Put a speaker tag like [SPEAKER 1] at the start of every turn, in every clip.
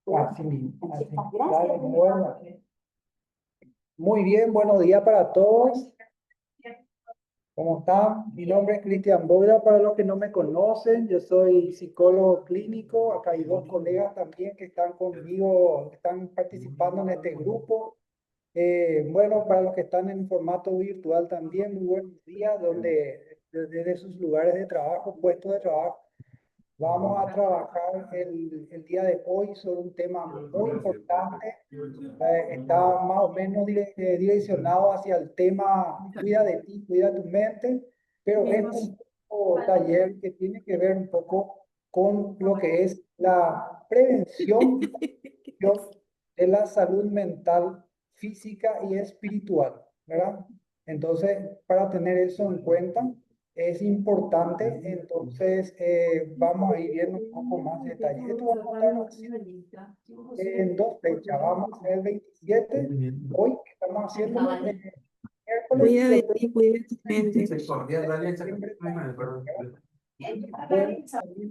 [SPEAKER 1] Así mismo, así. Dale, bueno. Muy bien, buenos días para todos. ¿Cómo están? Mi nombre es Cristian Boira, para los que no me conocen, yo soy psicólogo clínico. Acá hay dos colegas también que están conmigo, que están participando en este grupo. Bueno, para los que están en formato virtual también, muy buenos días, donde desde sus lugares de trabajo, puestos de trabajo. Vamos a trabajar el día de hoy sobre un tema muy importante. Está más o menos direccionado hacia el tema cuida de ti, cuida tu mente, pero es un taller que tiene que ver un poco con lo que es la prevención de la salud mental, física y espiritual, ¿verdad? Entonces, para tener eso en cuenta, es importante. Entonces, vamos a ir viendo un poco más detalle. Esto vamos a estar haciendo en dos fechas. Vamos a hacer el 27, hoy que estamos haciendo miércoles, y después septiembre. Bueno,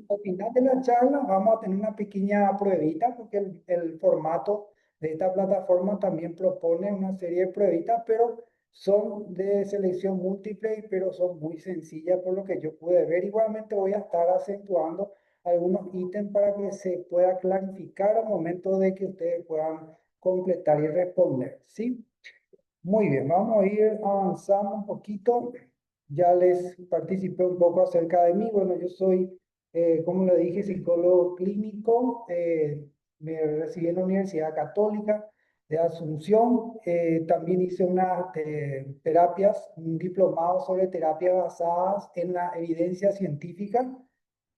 [SPEAKER 1] al final de la charla vamos a tener una pequeña pruebita, porque el formato de esta plataforma también propone una serie de pruebitas, pero son de selección múltiple, pero son muy sencillas por lo que yo pude ver. Igualmente voy a estar acentuando algunos ítems para que se pueda clarificar al momento de que ustedes puedan completar y responder, ¿sí? Muy bien, vamos a ir avanzando un poquito. Ya les participé un poco acerca de mí. Bueno, yo soy, como le dije, psicólogo clínico. Me recibí en la Universidad Católica de Asunción. También hice unas terapias, un diplomado sobre terapias basadas en la evidencia científica,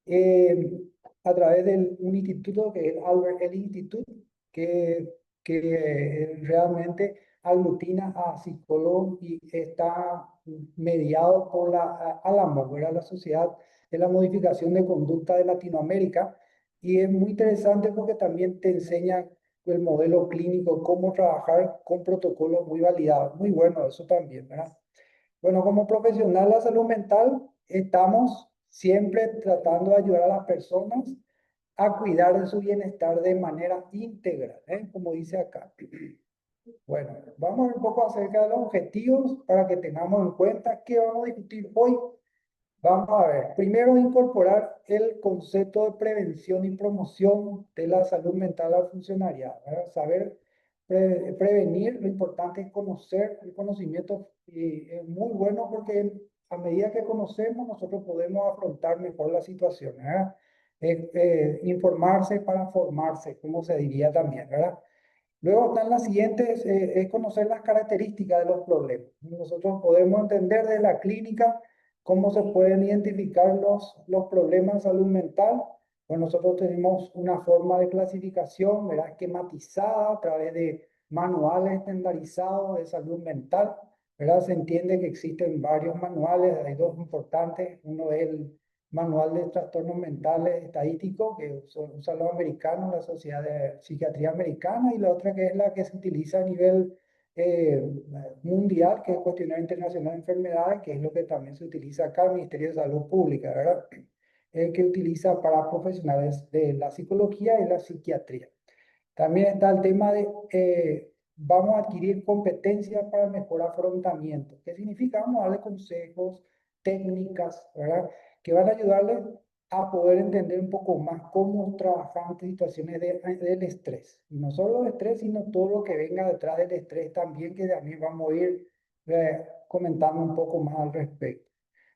[SPEAKER 1] eh, a través de un instituto que es el Albert Ellis Institute, que realmente aglutina a psicólogos y está mediado por la ALAMO, ¿verdad? La Sociedad de la Modificación de Conducta de Latinoamérica. Y es muy interesante porque también te enseña el modelo clínico, cómo trabajar con protocolos muy validados. Muy bueno eso también, ¿verdad? Bueno, como profesional de la salud mental, estamos siempre tratando de ayudar a las personas a cuidar de su bienestar de manera íntegra, ¿eh? Como dice acá. Bueno, vamos a ver un poco acerca de los objetivos para que tengamos en cuenta qué vamos a discutir hoy. Vamos a ver, primero incorporar el concepto de prevención y promoción de la salud mental al funcionariado, ¿verdad? Saber prevenir, lo importante es conocer. El conocimiento es muy bueno porque a medida que conocemos nosotros podemos afrontar mejor la situación, ¿verdad? Informarse para formarse, como se diría también, ¿verdad? Luego están las siguientes, es conocer las características de los problemas. Nosotros podemos entender de la clínica cómo se pueden identificar los problemas de salud mental. Pues nosotros tenemos una forma de clasificación, ¿verdad? Esquematizada a través de manuales estandarizados de salud mental, ¿verdad? Se entiende que existen varios manuales, hay dos importantes. Uno es el Manual de Trastornos Mentales Estadísticos, que usan los americanos, la Sociedad de Psiquiatría Americana, y la otra que es la que se utiliza a nivel eh, mundial, que es el Cuestionario Internacional de Enfermedades, que es lo que también se utiliza acá, el Ministerio de Salud Pública, ¿verdad? Que utiliza para profesionales de la psicología y la psiquiatría. También está el tema de vamos a adquirir competencias para mejor afrontamiento. ¿Qué significa? Vamos a darle consejos, técnicas, ¿verdad? Que van a ayudarles a poder entender un poco más cómo trabajar ante situaciones del estrés. Y no solo el estrés, sino todo lo que venga detrás del estrés también, que también vamos a ir comentando un poco más al respecto.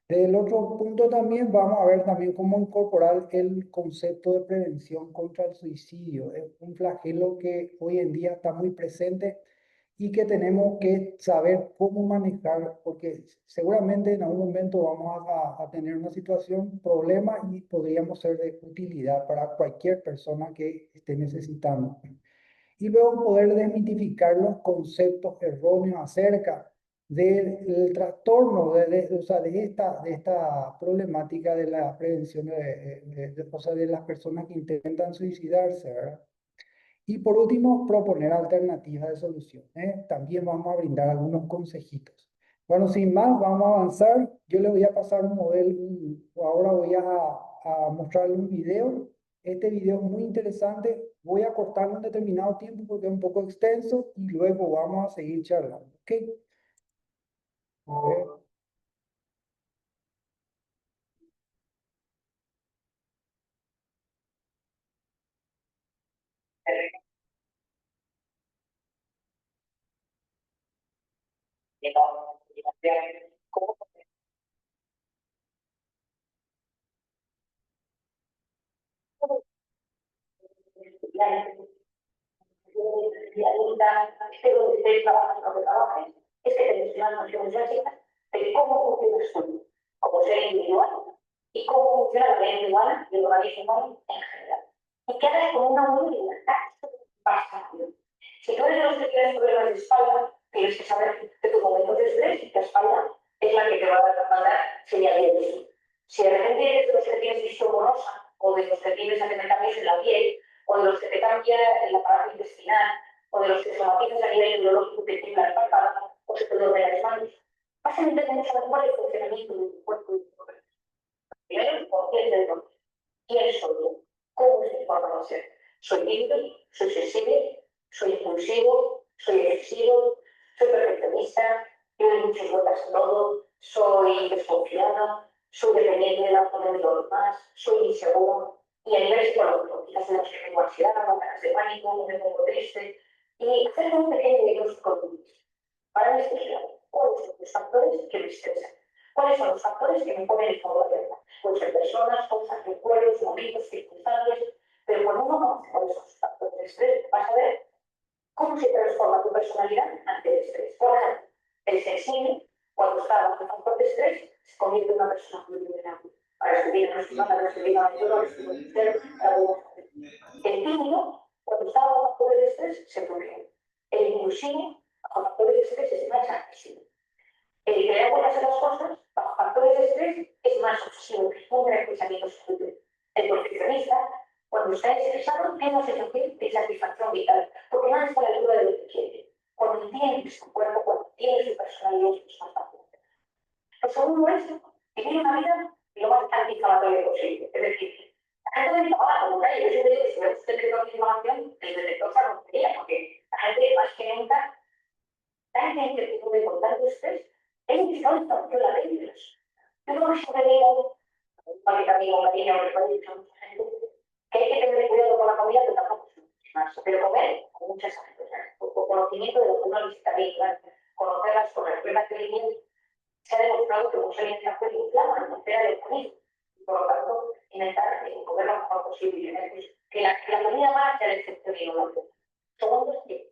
[SPEAKER 1] Del otro punto también vamos a ver también cómo incorporar el concepto de prevención contra el suicidio. Es un flagelo que hoy en día está muy presente y que tenemos que saber cómo manejar, porque seguramente en algún momento vamos a tener una situación, problema, y podríamos ser de utilidad para cualquier persona que esté necesitando. Y luego poder desmitificar los conceptos erróneos acerca del trastorno, o sea, de esta problemática de la prevención o sea, de las personas que intentan suicidarse, ¿verdad? Y por último, proponer alternativas de solución, ¿eh? También vamos a brindar algunos consejitos. Bueno, sin más, vamos a avanzar. Yo le voy a pasar un modelo, ahora voy a mostrarle un video Este video es muy interesante. Voy a cortarlo en determinado tiempo porque es un poco extenso y luego vamos a seguir charlando. ¿Ok? A ver.
[SPEAKER 2] Pero de trabajo lo que trabajes es que tenés unas nociones básicas de cómo funcionas tú como ser individual y cómo funciona la mente humana y el organismo humano en general. Y que hagas con una buena libertad básica. Si tú eres de los que tienes problemas de espalda, tienes que saber que tu momento de estrés y tu espalda es la que te va a mandar señales de eso. Si de repente eres de los que tienes visión borrosa o de los que tienes cambios en la piel o de los que te cambia el aparato intestinal o de los que somatizas a nivel neurológico que tiembla el párpado o se te duermen las manos, vas a entender mucho mejor el funcionamiento de tu cuerpo y de tu cuerpo. Primero, conciencia de todo. ¿Quién soy yo? ¿Cómo es mi forma de ser? ¿Soy libre? ¿Soy sensible? ¿Soy impulsivo? ¿Soy excesivo? ¿Soy perfeccionista? ¿Yo doy muchas vueltas a todo? ¿Soy desconfiado? ¿Soy dependiente de la opinión de los demás? ¿Soy inseguro? Y a nivel psicológico, quizás en los que tengo ansiedad, ataques de pánico, me pongo triste. Y hacer un pequeño diagnóstico de mí para investigar cuáles son los factores que me estresan, cuáles son los factores que me ponen en favor de verdad. Pueden ser personas, cosas, recuerdos, momentos, circunstancias, pero cuando uno conoce cuáles son los factores de estrés, vas a ver cómo se transforma tu personalidad ante el estrés. Por ejemplo, el sensible, cuando está bajo el factor de estrés, se convierte en una persona muy vulnerable. Para subir a nuestra para subir a la el tímido, cuando está bajo factores de estrés, se bloquea. El impulsivo, bajo factores de estrés, es más agresivo. El que le da hacer las cosas, bajo factores de estrés, es más obsesivo, un gran pensamiento estúpido. El perfeccionista, cuando está estresado, tiene una sensación de satisfacción vital, porque nada está a la altura de lo que quiere. Cuando entiende su cuerpo, cuando entiende su personalidad, es más fácil. Lo segundo es vivir una vida lo más antiinflamatoria posible. Es decir, la gente me dice, ah, como que yo siempre digo que si me gusta el detector de inflamación, el detector se rompería, porque la gente más que nunca tanta incertidumbre con tanto estrés, es indicado en la ley de Dios. Yo no siempre digo, para que también una niña o le puede decir a mucha gente, que hay que tener cuidado con la comida, pero tampoco es más. Pero comer con muchas cosas, con conocimiento de lo que uno necesita bien, conocerlas con las pruebas que vienen, se ha demostrado que mucha alimentación inflama la atmósfera del organismo. Y por lo tanto, intentar comer lo mejor posible. Que la comida mala sea la excepción y no la regla. Segundo, que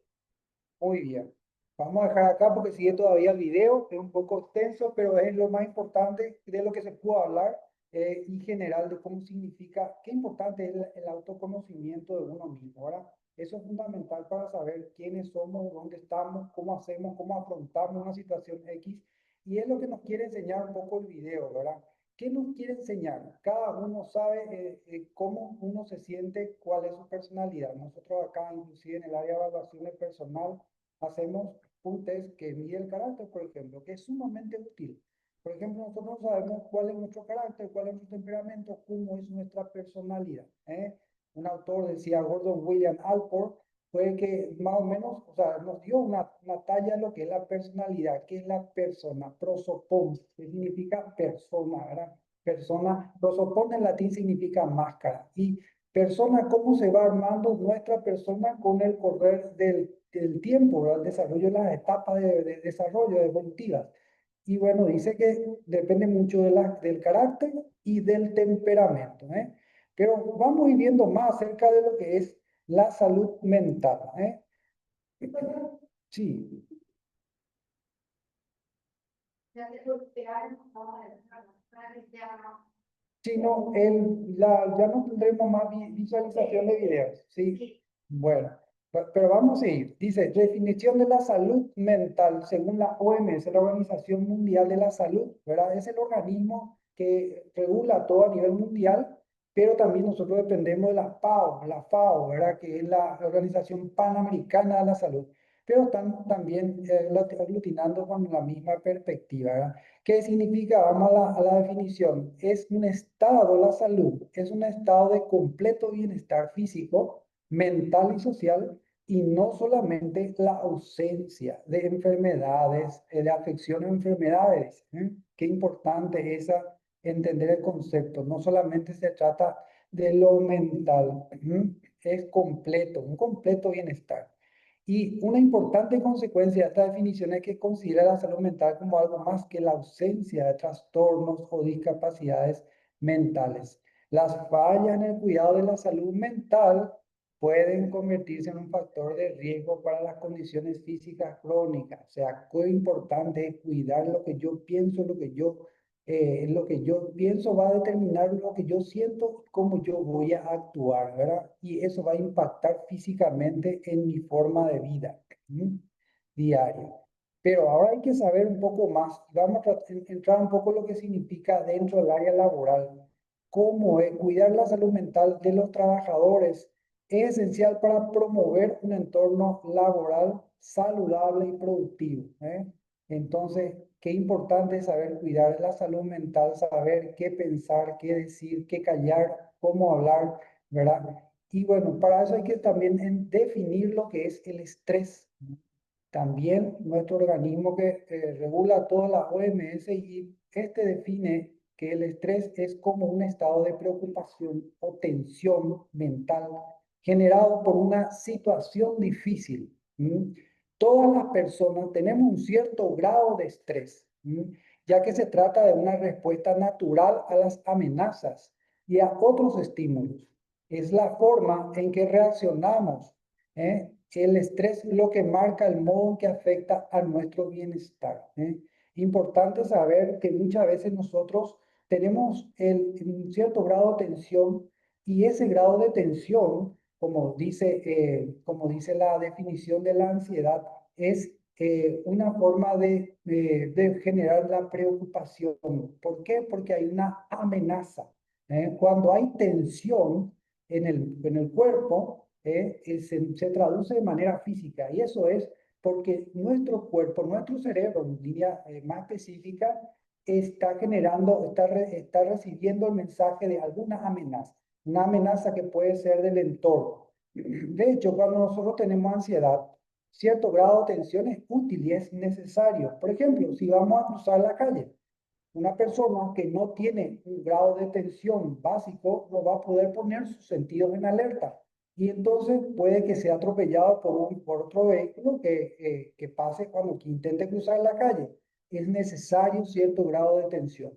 [SPEAKER 1] Muy bien. Vamos a dejar acá porque sigue todavía el video. Es un poco extenso, pero es lo más importante de lo que se pudo hablar en general de cómo significa, qué importante es el autoconocimiento de uno mismo, ¿verdad? Eso es fundamental para saber quiénes somos, dónde estamos, cómo hacemos, cómo afrontamos una situación X. Y es lo que nos quiere enseñar un poco el video, ¿verdad? ¿Qué nos quiere enseñar? Cada uno sabe cómo uno se siente, cuál es su personalidad. Nosotros acá, inclusive en el área de evaluación del personal, hacemos un test que mide el carácter, por ejemplo, que es sumamente útil. Por ejemplo, nosotros sabemos cuál es nuestro carácter, cuál es nuestro temperamento, cómo es nuestra personalidad. Un autor decía, Gordon William Alport, fue que más o menos, o sea, nos dio una talla de lo que es la personalidad, que es la persona, prosopon, que significa persona, ¿verdad? Persona, prosopon en latín significa máscara. Y persona, cómo se va armando nuestra persona con el correr del tiempo, ¿verdad? El desarrollo de las etapas de desarrollo evolutivas. Y bueno, dice que depende mucho del carácter y del temperamento, ¿eh? Pero vamos a ir viendo más acerca de lo que es la salud mental, ¿eh? Sí, sí, no, ya no tendremos más visualización de videos, ¿sí? Bueno, pero vamos a ir. Dice, definición de la salud mental según la OMS, la Organización Mundial de la Salud, ¿verdad? Es el organismo que regula todo a nivel mundial, pero también nosotros dependemos de la FAO, ¿verdad? Que es la Organización Panamericana de la Salud. pero están también aglutinando con la misma perspectiva, ¿verdad? ¿Qué significa? Vamos a la definición. Es un estado, la salud, es un estado de completo bienestar físico, mental y social, y no solamente la ausencia de enfermedades, de afección a enfermedades. ¿Eh? Qué importante es entender el concepto. No solamente se trata de lo mental, es completo, un completo bienestar. Y una importante consecuencia de esta definición es que considera la salud mental como algo más que la ausencia de trastornos o discapacidades mentales. Las fallas en el cuidado de la salud mental pueden convertirse en un factor de riesgo para las condiciones físicas crónicas. O sea, qué importante es cuidar lo que yo pienso, lo que yo pienso va a determinar lo que yo siento, cómo yo voy a actuar, ¿verdad? Y eso va a impactar físicamente en mi forma de vida diaria. Pero ahora hay que saber un poco más. Vamos a entrar un poco en lo que significa dentro del área laboral. Cómo es cuidar la salud mental de los trabajadores es esencial para promover un entorno laboral saludable y productivo. Entonces, qué importante es saber cuidar la salud mental, saber qué pensar, qué decir, qué callar, cómo hablar, ¿verdad? Y bueno, para eso hay que también definir lo que es el estrés. También nuestro organismo que regula toda la OMS y este define que el estrés es como un estado de preocupación o tensión mental generado por una situación difícil. Todas las personas tenemos un cierto grado de estrés, ya que se trata de una respuesta natural a las amenazas y a otros estímulos. Es la forma en que reaccionamos. El estrés es lo que marca el modo en que afecta a nuestro bienestar. Importante saber que muchas veces nosotros tenemos un cierto grado de tensión y ese grado de tensión, como dice la definición de la ansiedad, es una forma de generar la preocupación. ¿Por qué? Porque hay una amenaza. Cuando hay tensión en el cuerpo, se traduce de manera física y eso es porque nuestro cuerpo, nuestro cerebro, en línea más específica, está recibiendo el mensaje de alguna amenaza, una amenaza que puede ser del entorno. De hecho, cuando nosotros tenemos ansiedad, cierto grado de tensión es útil y es necesario. Por ejemplo, si vamos a cruzar la calle, una persona que no tiene un grado de tensión básico no va a poder poner sus sentidos en alerta y entonces puede que sea atropellado por otro vehículo que pase cuando que intente cruzar la calle. Es necesario cierto grado de tensión,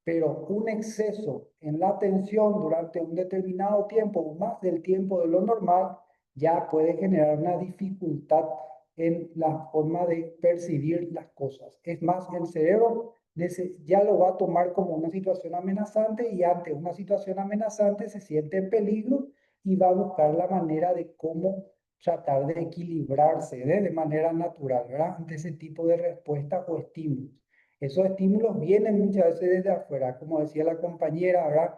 [SPEAKER 1] pero un exceso en la tensión durante un determinado tiempo o más del tiempo de lo normal ya puede generar una dificultad en la forma de percibir las cosas. Es más, el cerebro ya lo va a tomar como una situación amenazante y ante una situación amenazante se siente en peligro y va a buscar la manera de cómo tratar de equilibrarse de manera natural, ¿verdad? Ante ese tipo de respuestas o estímulos. Esos estímulos vienen muchas veces desde afuera, como decía la compañera, ¿verdad?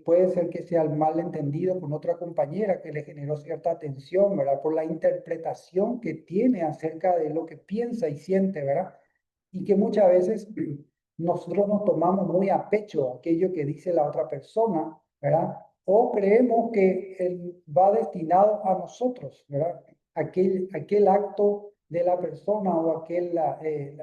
[SPEAKER 1] Puede ser que sea el malentendido con otra compañera que le generó cierta tensión, ¿verdad? Por la interpretación que tiene acerca de lo que piensa y siente, ¿verdad? Y que muchas veces nosotros nos tomamos muy a pecho aquello que dice la otra persona, ¿verdad? O creemos que va destinado a nosotros, ¿verdad? Aquel acto de la persona o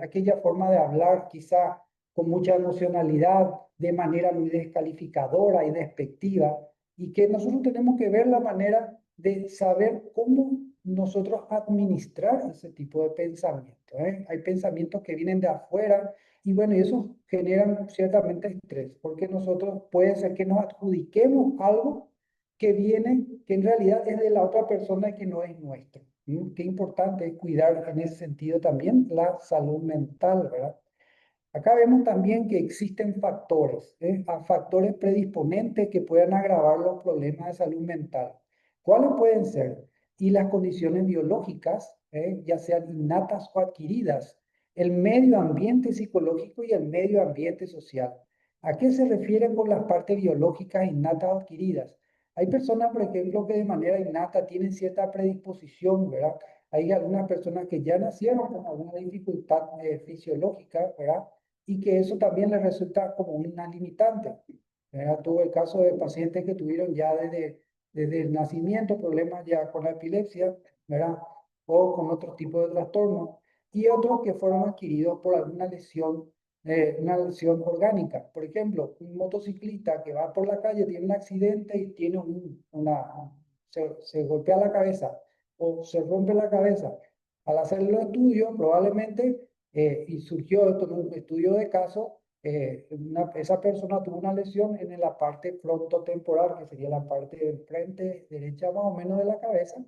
[SPEAKER 1] aquella forma de hablar quizá con mucha emocionalidad, de manera muy descalificadora y despectiva, y que nosotros tenemos que ver la manera de saber cómo nosotros administrar ese tipo de pensamiento. Hay pensamientos que vienen de afuera y bueno, y eso generan ciertamente estrés, porque nosotros puede ser que nos adjudiquemos algo que viene, que en realidad es de la otra persona y que no es nuestro. Qué importante es cuidar en ese sentido también la salud mental, ¿verdad? Acá vemos también que existen factores, factores predisponentes que puedan agravar los problemas de salud mental. ¿Cuáles pueden ser? Y las condiciones biológicas, ya sean innatas o adquiridas, el medio ambiente psicológico y el medio ambiente social. ¿A qué se refieren con las partes biológicas innatas o adquiridas? Hay personas, por ejemplo, que de manera innata tienen cierta predisposición, ¿verdad? Hay algunas personas que ya nacieron con alguna dificultad fisiológica, ¿verdad? Y que eso también les resulta como una limitante, ¿verdad? Tuve el caso de pacientes que tuvieron ya desde el nacimiento problemas ya con la epilepsia, ¿verdad? O con otro tipo de trastornos, y otros que fueron adquiridos por alguna lesión, una lesión orgánica. Por ejemplo, un motociclista que va por la calle, tiene un accidente y tiene se golpea la cabeza o se rompe la cabeza. Al hacer los estudios, probablemente, y surgió esto en un estudio de caso, esa persona tuvo una lesión en la parte frontotemporal, que sería la parte del frente derecha más o menos de la cabeza,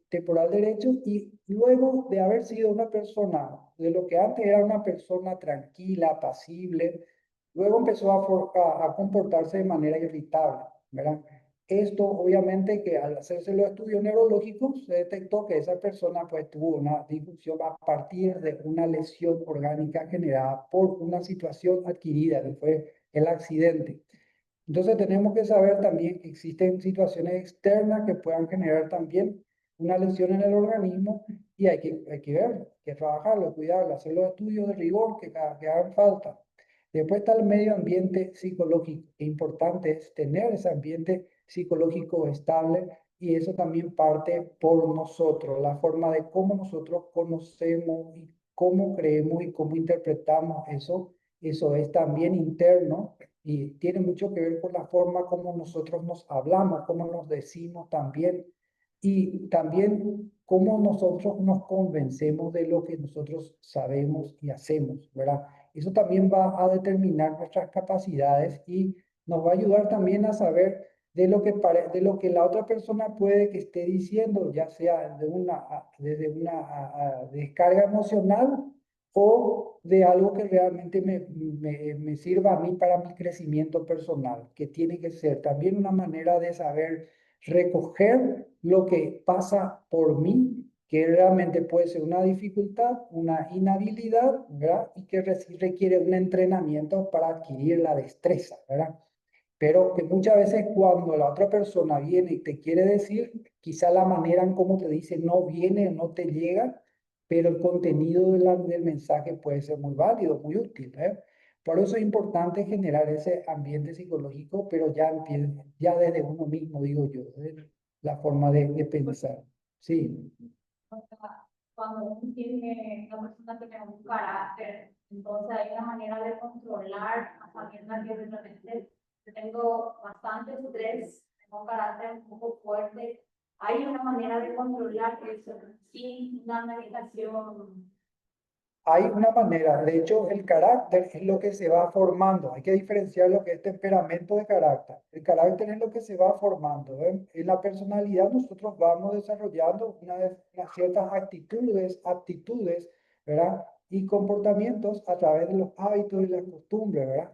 [SPEAKER 1] temporal derecho, y luego de haber sido una persona, de lo que antes era una persona tranquila, apacible, luego empezó a comportarse de manera irritable, ¿verdad? Esto obviamente que al hacerse los estudios neurológicos se detectó que esa persona pues tuvo una disfunción a partir de una lesión orgánica generada por una situación adquirida, que fue el accidente. Entonces tenemos que saber también que existen situaciones externas que puedan generar también una lesión en el organismo, y hay que ver, hay que trabajarlo, cuidarlo, hacer los estudios de rigor que hagan falta. Después está el medio ambiente psicológico. Importante es tener ese ambiente psicológico estable, y eso también parte por nosotros, la forma de cómo nosotros conocemos y cómo creemos y cómo interpretamos eso. Eso es también interno y tiene mucho que ver con la forma como nosotros nos hablamos, cómo nos decimos también, y también cómo nosotros nos convencemos de lo que nosotros sabemos y hacemos, ¿verdad? Eso también va a determinar nuestras capacidades y nos va a ayudar también a saber de lo que la otra persona puede que esté diciendo, ya sea desde una descarga emocional o de algo que realmente me sirva a mí para mi crecimiento personal, que tiene que ser también una manera de saber recoger lo que pasa por mí, que realmente puede ser una dificultad, una inhabilidad, ¿verdad? Y que requiere un entrenamiento para adquirir la destreza, ¿verdad? Pero que muchas veces cuando la otra persona viene y te quiere decir, quizá la manera en cómo te dice no viene, no te llega, pero el contenido del mensaje puede ser muy válido, muy útil, ¿eh? Por eso es importante generar ese ambiente psicológico, pero ya desde uno mismo, digo yo, desde la forma de pensar. Sí.
[SPEAKER 3] O sea, cuando uno tiene, la persona tiene un carácter, entonces hay una manera de controlar, sabiendo que de repente yo tengo bastante estrés, tengo un carácter un poco fuerte, hay una manera de controlar eso sin una medicación.
[SPEAKER 1] Hay una manera, de hecho, el carácter es lo que se va formando. Hay que diferenciar lo que es temperamento de carácter. El carácter es lo que se va formando, ¿eh? En la personalidad nosotros vamos desarrollando unas ciertas actitudes, aptitudes, ¿verdad? Y comportamientos a través de los hábitos y las costumbres, ¿verdad?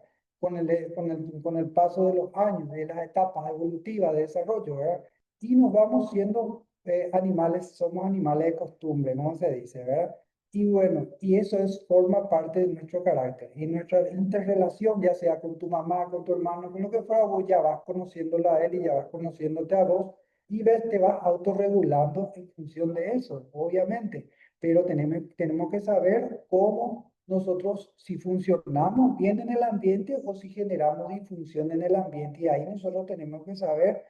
[SPEAKER 1] Con el paso de los años, de las etapas evolutivas de desarrollo, ¿verdad? Y nos vamos siendo animales, somos animales de costumbre, ¿no? Se dice, ¿verdad? Y bueno, y eso forma parte de nuestro carácter. Y nuestra interrelación, ya sea con tu mamá, con tu hermano, con lo que fuera, vos ya vas conociéndola a él y ya vas conociéndote a vos, y te vas autorregulando en función de eso, obviamente. Pero tenemos que saber cómo nosotros, si funcionamos bien en el ambiente o si generamos disfunción en el ambiente. Y ahí nosotros tenemos que saber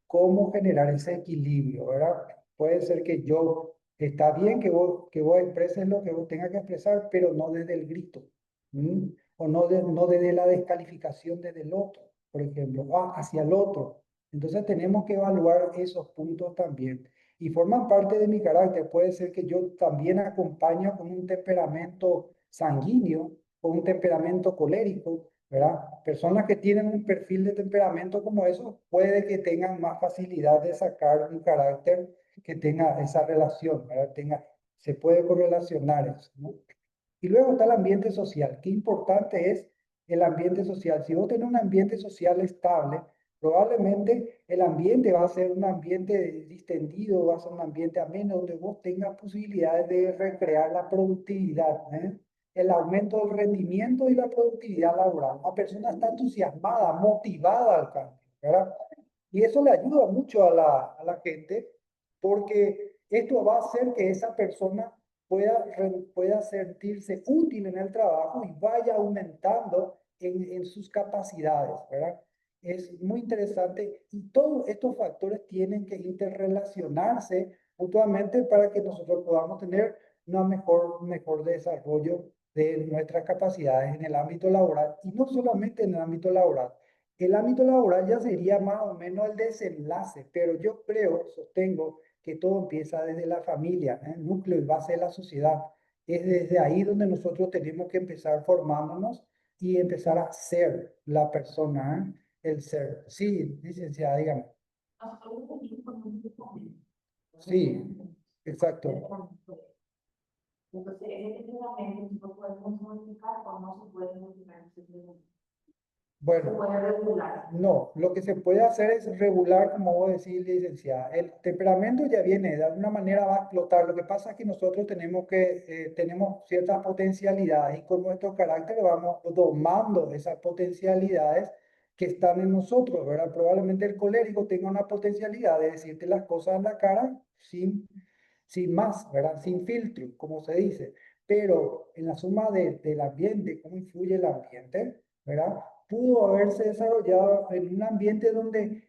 [SPEAKER 1] cómo generar ese equilibrio, ¿verdad? Puede ser que yo está bien que vos expreses lo que vos tengas que expresar, pero no desde el grito, ¿m? O no desde la descalificación desde el otro, por ejemplo, hacia el otro. Entonces tenemos que evaluar esos puntos también. Y forman parte de mi carácter. Puede ser que yo también acompaño con un temperamento sanguíneo o un temperamento colérico, ¿verdad? Personas que tienen un perfil de temperamento como eso, puede que tengan más facilidad de sacar un carácter que tenga esa relación, ¿verdad? Se puede correlacionar eso, ¿no? Y luego está el ambiente social. Qué importante es el ambiente social. Si vos tenés un ambiente social estable, probablemente el ambiente va a ser un ambiente distendido, va a ser un ambiente ameno, donde vos tengas posibilidades de recrear la productividad, ¿eh? El aumento del rendimiento y la productividad laboral. La persona está entusiasmada, motivada al cambio, ¿verdad? Y eso le ayuda mucho a la gente porque Esto va a hacer que esa persona pueda sentirse útil en el trabajo y vaya aumentando en sus capacidades, ¿verdad? Es muy interesante y todos estos factores tienen que interrelacionarse mutuamente para que nosotros podamos tener un mejor desarrollo de nuestras capacidades en el ámbito laboral y no solamente en el ámbito laboral. El ámbito laboral ya sería más o menos el desenlace, pero yo creo, sostengo, que todo empieza desde la familia, el núcleo y base de la sociedad. Es desde ahí donde nosotros tenemos que empezar formándonos y empezar a ser la persona, el ser. Sí, licenciada, dígame. Sí, exacto.
[SPEAKER 3] Entonces, en este entrenamiento no podemos modificar o no se puede modificar. Se
[SPEAKER 1] Bueno,
[SPEAKER 3] puede regular.
[SPEAKER 1] no, lo que se puede hacer es regular, como vos decís, licenciada. El temperamento ya viene, de alguna manera va a explotar. Lo que pasa es que nosotros tenemos ciertas potencialidades y con nuestro carácter vamos domando esas potencialidades que están en nosotros, ¿verdad? Probablemente el colérico tenga una potencialidad de decirte las cosas en la cara sin más, ¿verdad? Sin filtro, como se dice. Pero en la suma del ambiente, cómo influye el ambiente, ¿verdad? Pudo haberse desarrollado en un ambiente donde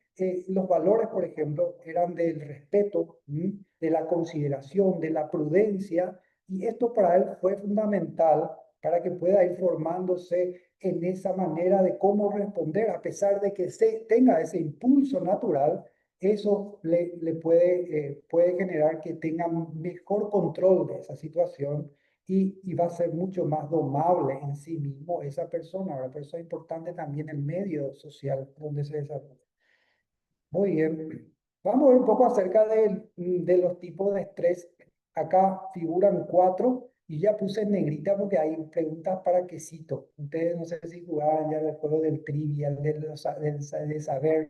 [SPEAKER 1] los valores, por ejemplo, eran del respeto, de la consideración, de la prudencia, y esto para él fue fundamental para que pueda ir formándose en esa manera de cómo responder, a pesar de que tenga ese impulso natural, eso puede generar que tenga mejor control de esa situación y va a ser mucho más domable en sí mismo esa persona. Ahora, por eso es importante también el medio social donde se desarrolla. Muy bien. Vamos a ver un poco acerca de los tipos de estrés. Acá figuran 4 y ya puse en negrita porque hay preguntas para quesito. Ustedes no sé si jugaban ya el juego del trivial, de saber.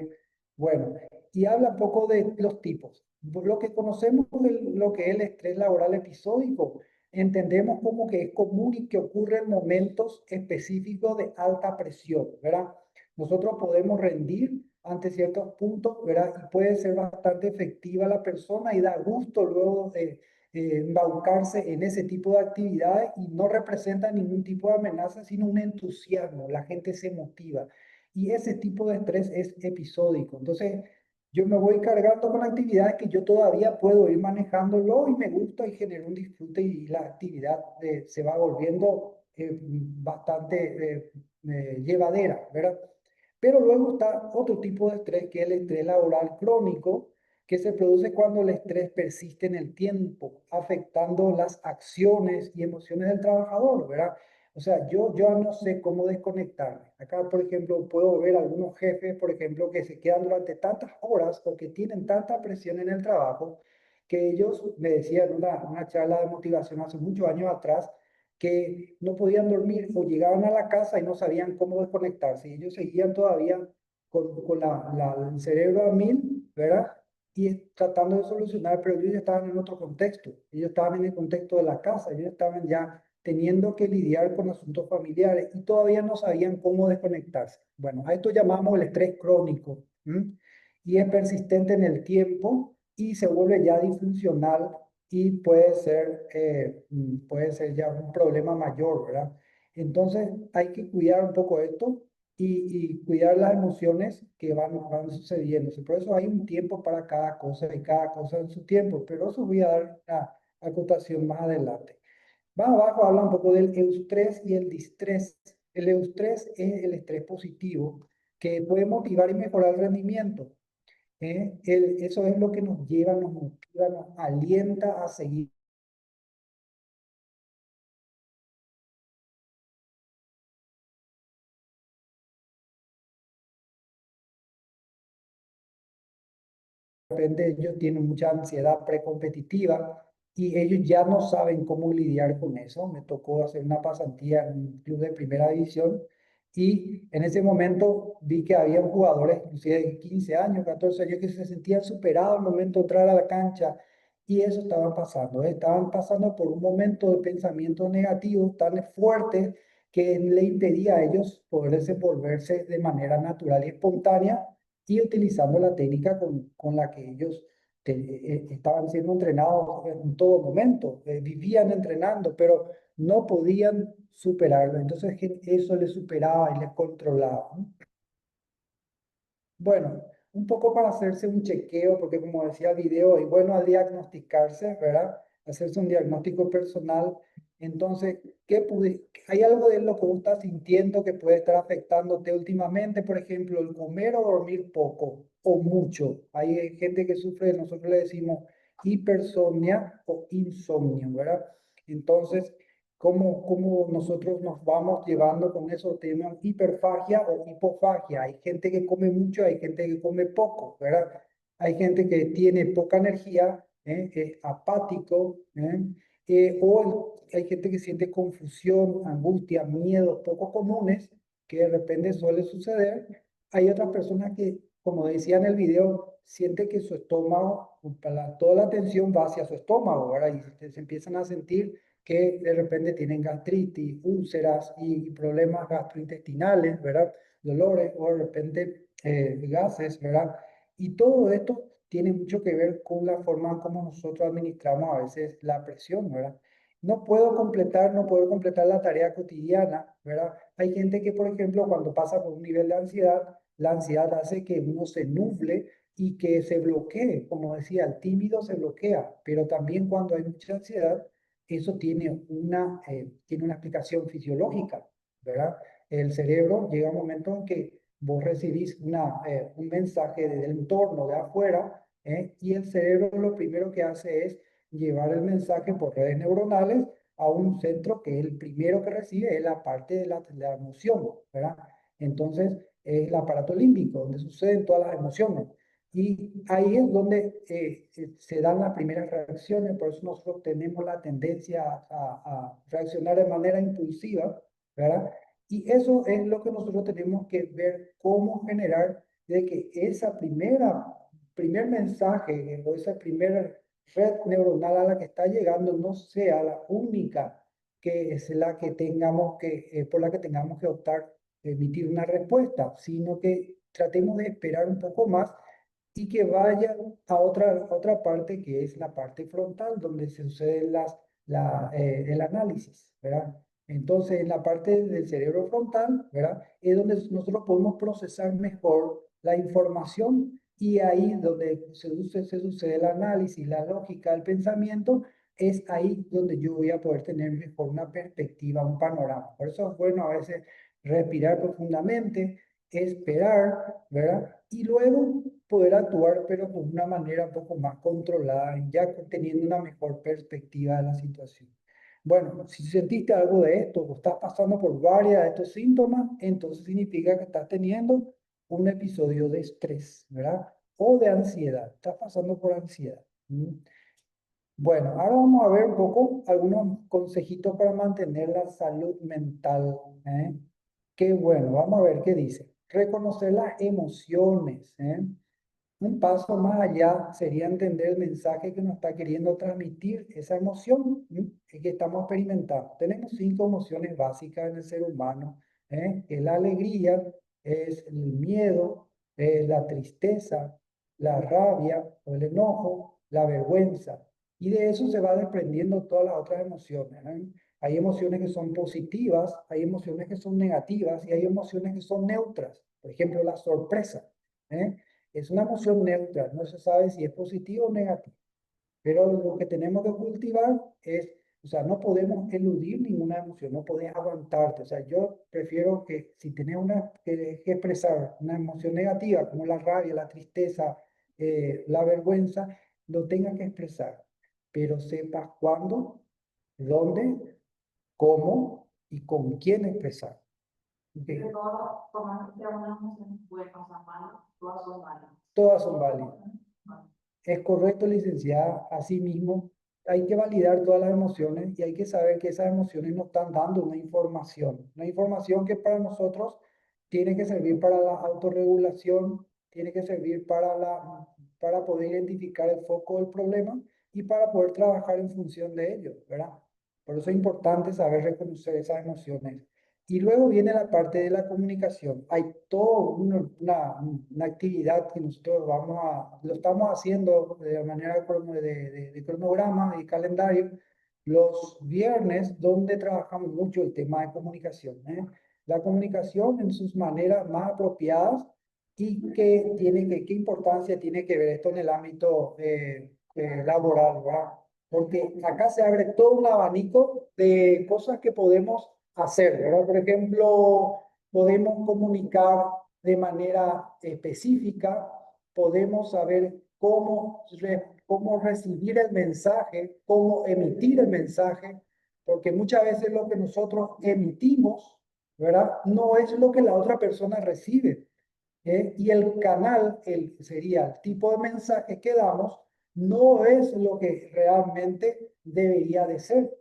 [SPEAKER 1] Bueno, y habla un poco de los tipos. Lo que conocemos de lo que es el estrés laboral episódico, entendemos como que es común y que ocurre en momentos específicos de alta presión, ¿verdad? Nosotros podemos rendir ante ciertos puntos, ¿verdad? Y puede ser bastante efectiva la persona y da gusto luego de embaucarse en ese tipo de actividades y no representa ningún tipo de amenaza, sino un entusiasmo. La gente se motiva. Y ese tipo de estrés es episódico. Entonces, yo me voy cargando con actividades que yo todavía puedo ir manejándolo y me gusta y genero un disfrute y la actividad se va volviendo bastante llevadera, ¿verdad? Pero luego está otro tipo de estrés, que es el estrés laboral crónico, que se produce cuando el estrés persiste en el tiempo, afectando las acciones y emociones del trabajador, ¿verdad? O sea, yo no sé cómo desconectarme. Acá, por ejemplo, puedo ver algunos jefes, por ejemplo, que se quedan durante tantas horas o que tienen tanta presión en el trabajo, que ellos me decían en una charla de motivación hace muchos años atrás, que no podían dormir o llegaban a la casa y no sabían cómo desconectarse. Y ellos seguían todavía con el cerebro a mil, ¿verdad? Y tratando de solucionar, pero ellos ya estaban en otro contexto. Ellos estaban en el contexto de la casa, ellos estaban ya teniendo que lidiar con asuntos familiares y todavía no sabían cómo desconectarse. Bueno, a esto llamamos el estrés crónico, ¿m? Y es persistente en el tiempo y se vuelve ya disfuncional y puede ser ya un problema mayor, ¿verdad? Entonces hay que cuidar un poco esto y cuidar las emociones que van sucediendo. Por eso hay un tiempo para cada cosa y cada cosa en su tiempo, pero eso voy a dar una acotación más adelante. Más abajo habla un poco del eustrés y el distrés. El eustrés es el estrés positivo que puede motivar y mejorar el rendimiento. Eso es lo que nos lleva, nos motiva, nos alienta a seguir. De repente ellos tienen mucha ansiedad precompetitiva y ellos ya no saben cómo lidiar con eso. Me tocó hacer una pasantía en un club de primera división y en ese momento vi que había jugadores, inclusive de 15 años, 14 años, que se sentían superados al momento de entrar a la cancha y eso estaban pasando por un momento de pensamiento negativo tan fuerte que le impedía a ellos poder desenvolverse de manera natural y espontánea y utilizando la técnica con la que ellos estaban siendo entrenados en todo momento, vivían entrenando, pero no podían superarlo. Entonces eso les superaba y les controlaba, ¿no? Bueno, un poco para hacerse un chequeo, porque como decía el video, es bueno al diagnosticarse, ¿verdad? Hacerse un diagnóstico personal. Entonces, ¿hay algo de lo que vos estás sintiendo que puede estar afectándote últimamente? Por ejemplo, el comer o dormir poco o mucho. Hay gente que sufre, nosotros le decimos hipersomnia o insomnio, ¿verdad? Entonces, cómo nosotros nos vamos llevando con esos temas, hiperfagia o hipofagia. Hay gente que come mucho, hay gente que come poco, ¿verdad? Hay gente que tiene poca energía, apático, hay gente que siente confusión, angustia, miedos poco comunes, que de repente suele suceder. Hay otras personas que, como decía en el video, siente que su estómago, toda la atención va hacia su estómago, ¿verdad? Y se empiezan a sentir que de repente tienen gastritis, úlceras y problemas gastrointestinales, ¿verdad? Dolores o de repente gases, ¿verdad? Y todo esto tiene mucho que ver con la forma como nosotros administramos a veces la presión, ¿verdad? No puedo completar la tarea cotidiana, ¿verdad? Hay gente que, por ejemplo, cuando pasa por un nivel de ansiedad, la ansiedad hace que uno se nuble y que se bloquee. Como decía, el tímido se bloquea, pero también cuando hay mucha ansiedad, eso tiene una explicación fisiológica, ¿verdad? El cerebro llega un momento en que vos recibís un mensaje del entorno, de afuera, y el cerebro lo primero que hace es llevar el mensaje por redes neuronales a un centro que el primero que recibe es la parte de la emoción, ¿verdad? Entonces, es el aparato límbico, donde suceden todas las emociones. Y ahí es donde se dan las primeras reacciones, por eso nosotros tenemos la tendencia a reaccionar de manera impulsiva, ¿verdad? Y eso es lo que nosotros tenemos que ver cómo generar de que primer mensaje o esa primera red neuronal a la que está llegando no sea la única que es la que por la que tengamos que optar, emitir una respuesta, sino que tratemos de esperar un poco más y que vaya a otra parte que es la parte frontal, donde se sucede el análisis, ¿verdad? Entonces, en la parte del cerebro frontal, ¿verdad? Es donde nosotros podemos procesar mejor la información y ahí donde se sucede el análisis, la lógica, el pensamiento, es ahí donde yo voy a poder tener mejor una perspectiva, un panorama. Por eso es bueno a veces respirar profundamente, esperar, ¿verdad? Y luego poder actuar, pero con una manera un poco más controlada, ya teniendo una mejor perspectiva de la situación. Bueno, si sentiste algo de esto o estás pasando por varios de estos síntomas, entonces significa que estás teniendo un episodio de estrés, ¿verdad? O de ansiedad, estás pasando por ansiedad. Bueno, ahora vamos a ver un poco algunos consejitos para mantener la salud mental, ¿eh? Qué bueno, vamos a ver qué dice. Reconocer las emociones, ¿eh? Un paso más allá sería entender el mensaje que nos está queriendo transmitir esa emoción, que estamos experimentando. Tenemos 5 emociones básicas en el ser humano, que es la alegría, es el miedo, la tristeza, la rabia o el enojo, la vergüenza. Y de eso se va desprendiendo todas las otras emociones, ¿eh? Hay emociones que son positivas, hay emociones que son negativas y hay emociones que son neutras. Por ejemplo, la sorpresa, ¿eh? Es una emoción neutra, no se sabe si es positivo o negativo, pero lo que tenemos que cultivar es, o sea, no podemos eludir ninguna emoción, no podés aguantarte. O sea, yo prefiero que si tenés que expresar una emoción negativa, como la rabia, la tristeza, la vergüenza, lo tengas que expresar, pero sepas cuándo, dónde, cómo y con quién expresar. ¿Ok?
[SPEAKER 3] Pero todas las emociones buenas o malas, todas son malas.
[SPEAKER 1] Todas son válidas. Es correcto, licenciada. Asimismo, hay que validar todas las emociones y hay que saber que esas emociones nos están dando una información que para nosotros tiene que servir para la autorregulación, tiene que servir para poder identificar el foco del problema y para poder trabajar en función de ello, ¿verdad? Por eso es importante saber reconocer esas emociones. Y luego viene la parte de la comunicación. Hay toda una actividad que nosotros lo estamos haciendo de manera de cronograma y calendario los viernes, donde trabajamos mucho el tema de comunicación, ¿eh? La comunicación en sus maneras más apropiadas y qué importancia tiene que ver esto en el ámbito laboral, ¿verdad? Porque acá se abre todo un abanico de cosas que podemos hacer, ¿verdad? Por ejemplo, podemos comunicar de manera específica, podemos saber cómo recibir el mensaje, cómo emitir el mensaje, porque muchas veces lo que nosotros emitimos, ¿verdad? No es lo que la otra persona recibe. Y el canal sería el tipo de mensaje que damos, no es lo que realmente debería de ser.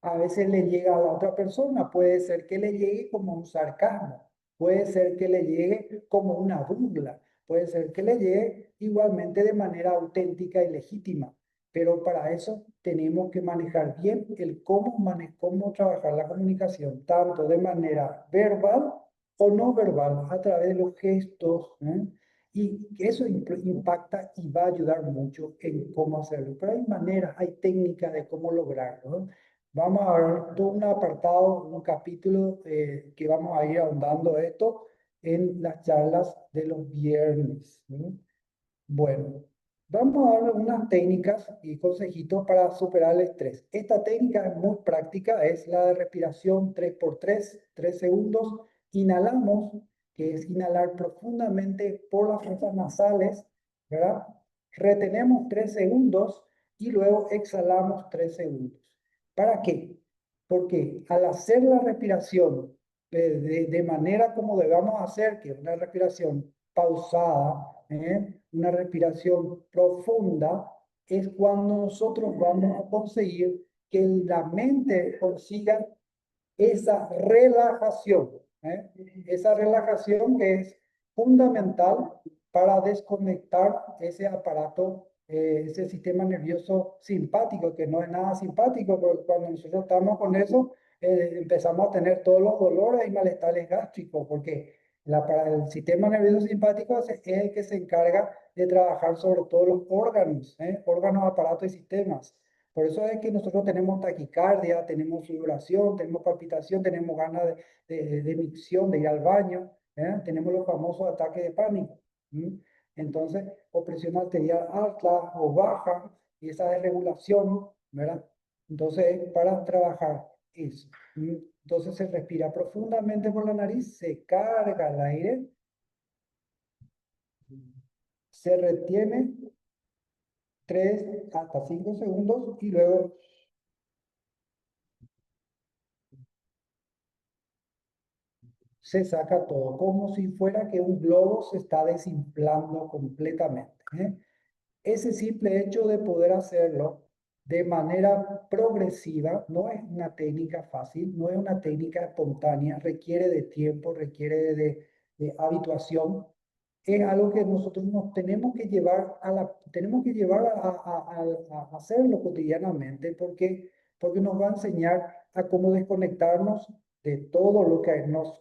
[SPEAKER 1] A veces le llega a la otra persona, puede ser que le llegue como un sarcasmo, puede ser que le llegue como una burla, puede ser que le llegue igualmente de manera auténtica y legítima. Pero para eso tenemos que manejar bien cómo trabajar la comunicación, tanto de manera verbal o no verbal, a través de los gestos, ¿eh? Y eso impacta y va a ayudar mucho en cómo hacerlo. Pero hay maneras, hay técnicas de cómo lograrlo, ¿no? Vamos a ver todo un apartado, un capítulo que vamos a ir ahondando esto en las charlas de los viernes, ¿no? Bueno, vamos a dar unas técnicas y consejitos para superar el estrés. Esta técnica es muy práctica, es la de respiración 3x3, 3 segundos. Inhalamos, que es inhalar profundamente por las fosas nasales, ¿verdad? Retenemos 3 segundos y luego exhalamos 3 segundos. ¿Para qué? Porque al hacer la respiración de manera como debamos hacer, que es una respiración pausada, una respiración profunda, es cuando nosotros vamos a conseguir que la mente consiga esa relajación, ¿eh? Esa relajación que es fundamental para desconectar ese aparato, ese sistema nervioso simpático, que no es nada simpático, porque cuando nosotros estamos con eso, empezamos a tener todos los dolores y malestares gástricos, porque para el sistema nervioso simpático es el que se encarga de trabajar sobre todos los órganos, órganos, aparatos y sistemas. Por eso es que nosotros tenemos taquicardia, tenemos sudoración, tenemos palpitación, tenemos ganas de micción, de ir al baño, tenemos los famosos ataques de pánico. Entonces, o presión arterial alta o baja, y esa desregulación, ¿verdad? Entonces, para trabajar eso. Entonces se respira profundamente por la nariz, se carga el aire, se retiene 3 hasta 5 segundos y luego se saca todo, como si fuera que un globo se está desinflando completamente, ¿eh? Ese simple hecho de poder hacerlo de manera progresiva no es una técnica fácil, no es una técnica espontánea, requiere de tiempo, requiere de habituación. Es algo que nosotros nos tenemos que llevar tenemos que llevar a hacerlo cotidianamente, porque nos va a enseñar a cómo desconectarnos de todo lo que nos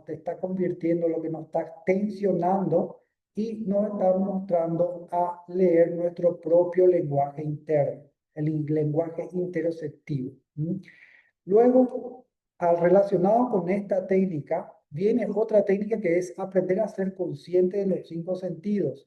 [SPEAKER 1] está convirtiendo, lo que nos está tensionando, y nos está mostrando a leer nuestro propio lenguaje interno, el lenguaje interoceptivo. Luego, relacionado con esta técnica, viene otra técnica que es aprender a ser consciente de los 5 sentidos,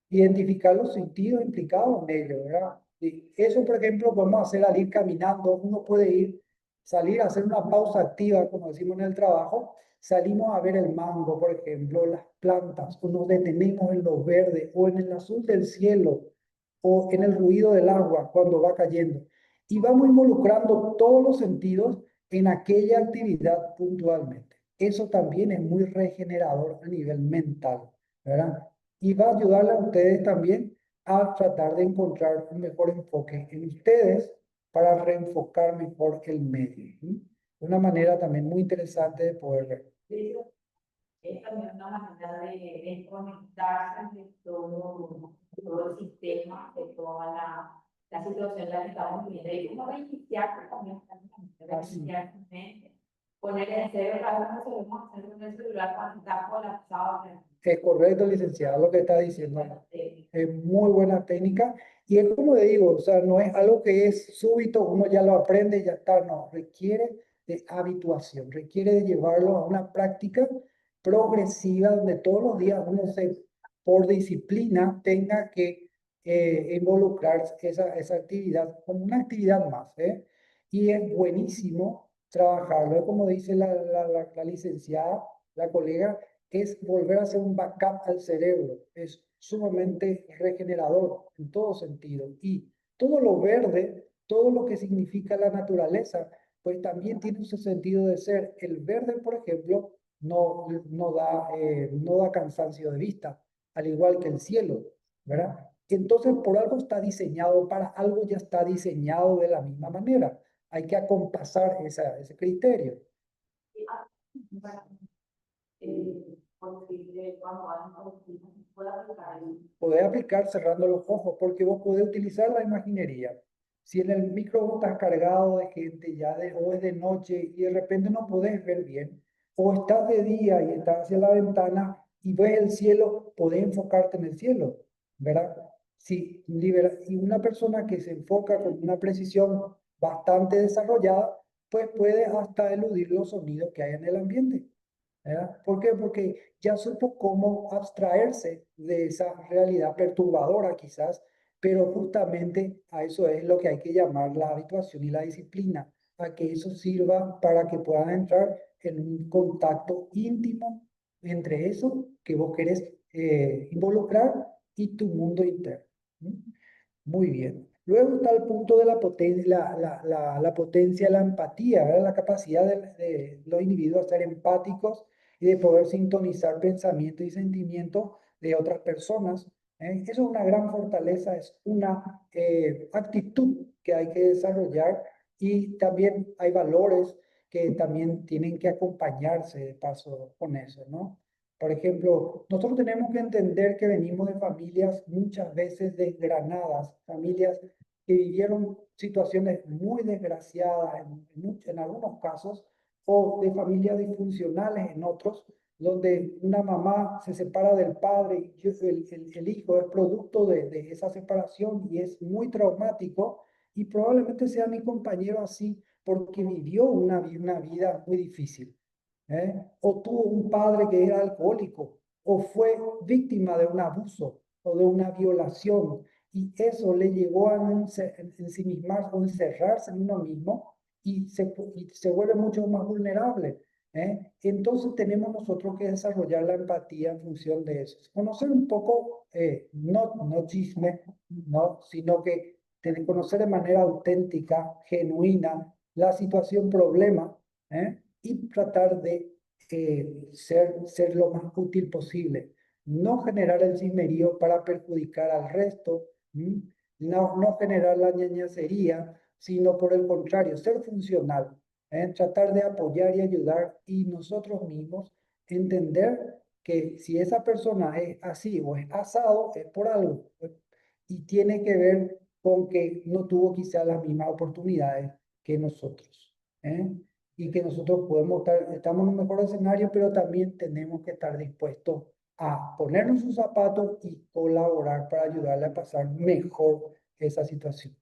[SPEAKER 1] identificar los sentidos implicados en ello, ¿verdad? Y eso, por ejemplo, podemos hacer al ir caminando. Uno puede salir a hacer una pausa activa, como decimos en el trabajo. Salimos a ver el mango, por ejemplo, las plantas, o nos detenemos en lo verde, o en el azul del cielo, o en el ruido del agua cuando va cayendo. Y vamos involucrando todos los sentidos en aquella actividad puntualmente. Eso también es muy regenerador a nivel mental, ¿verdad? Y va a ayudarle a ustedes también a tratar de encontrar un mejor enfoque en ustedes para reenfocar mejor el medio. Una manera también muy interesante de poder ver.
[SPEAKER 3] Es también una manera de desconectarse de todo el sistema, de toda la situación en la que estamos viviendo. Y uno reiniciarse también, reiniciar su mente, poner en serio, a veces no solemos hacer con el celular cuando está colapsado.
[SPEAKER 1] Es correcto, licenciado, lo que está diciendo. Es muy buena técnica. Y es como le digo, o sea, no es algo que es súbito, uno ya lo aprende y ya está, no, requiere de habituación, requiere de llevarlo a una práctica progresiva donde todos los días uno por disciplina tenga que involucrar esa actividad como una actividad más, ¿eh? Y es buenísimo trabajarlo, como dice la licenciada, la colega, es volver a hacer un backup al cerebro. Es sumamente regenerador en todo sentido. Y todo lo verde, todo lo que significa la naturaleza, pues también tiene su sentido de ser. El verde, por ejemplo, no da cansancio de vista, al igual que el cielo, ¿verdad? Entonces, por algo está diseñado, para algo ya está diseñado de la misma manera. Hay que acompasar ese criterio. Podés aplicar cerrando los ojos, porque vos podés utilizar la imaginería. Si en el micro vos estás cargado de gente o es de noche y de repente no podés ver bien, o estás de día y estás hacia la ventana y ves el cielo, podés enfocarte en el cielo, ¿verdad? Y una persona que se enfoca con una precisión bastante desarrollada, pues puede hasta eludir los sonidos que hay en el ambiente. ¿Verdad? ¿Por qué? Porque ya supo cómo abstraerse de esa realidad perturbadora quizás, pero justamente a eso es lo que hay que llamar la habituación y la disciplina, a que eso sirva para que puedan entrar en un contacto íntimo entre eso que vos querés involucrar y tu mundo interno. ¿Mm? Muy bien. Luego está el punto de la potencia, la potencia, la empatía, ¿verdad? La capacidad de los individuos a ser empáticos y de poder sintonizar pensamientos y sentimientos de otras personas. ¿Eh? Eso es una gran fortaleza, es una actitud que hay que desarrollar y también hay valores que también tienen que acompañarse de paso con eso, ¿no? Por ejemplo, nosotros tenemos que entender que venimos de familias muchas veces desgranadas, familias que vivieron situaciones muy desgraciadas en algunos casos, o de familias disfuncionales en otros, donde una mamá se separa del padre y el hijo es producto de esa separación y es muy traumático, y probablemente sea mi compañero así porque vivió una vida muy difícil. ¿Eh? O tuvo un padre que era alcohólico, o fue víctima de un abuso o de una violación, y eso le llevó a ensimismarse o encerrarse en uno mismo y se vuelve mucho más vulnerable. ¿Eh? Entonces tenemos nosotros que desarrollar la empatía en función de eso. Conocer un poco, no chisme, no, sino que conocer de manera auténtica, genuina, la situación problema, ¿eh? Y tratar de ser lo más útil posible. No generar el chismerío para perjudicar al resto, no generar la ñañacería, sino por el contrario, ser funcional, tratar de apoyar y ayudar, y nosotros mismos entender que si esa persona es así o es asado, es por algo, y tiene que ver con que no tuvo quizá las mismas oportunidades que nosotros. ¿Eh? Y que nosotros estamos en un mejor escenario, pero también tenemos que estar dispuestos a ponernos sus zapatos y colaborar para ayudarle a pasar mejor esa situación.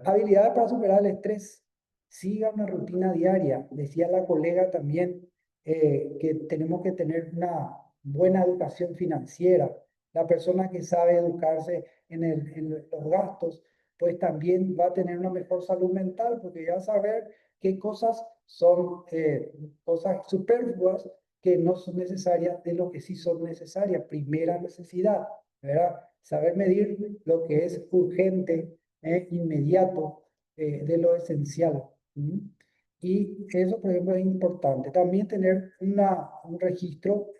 [SPEAKER 1] Habilidades para superar el estrés. Siga una rutina diaria. Decía la colega también que tenemos que tener una buena educación financiera. La persona que sabe educarse en los gastos, pues también va a tener una mejor salud mental, porque ya va a saber qué cosas son cosas superfluas que no son necesarias de lo que sí son necesarias. Primera necesidad, ¿verdad? Saber medir lo que es urgente, inmediato, de lo esencial. Y eso, por ejemplo, es importante. También tener un registro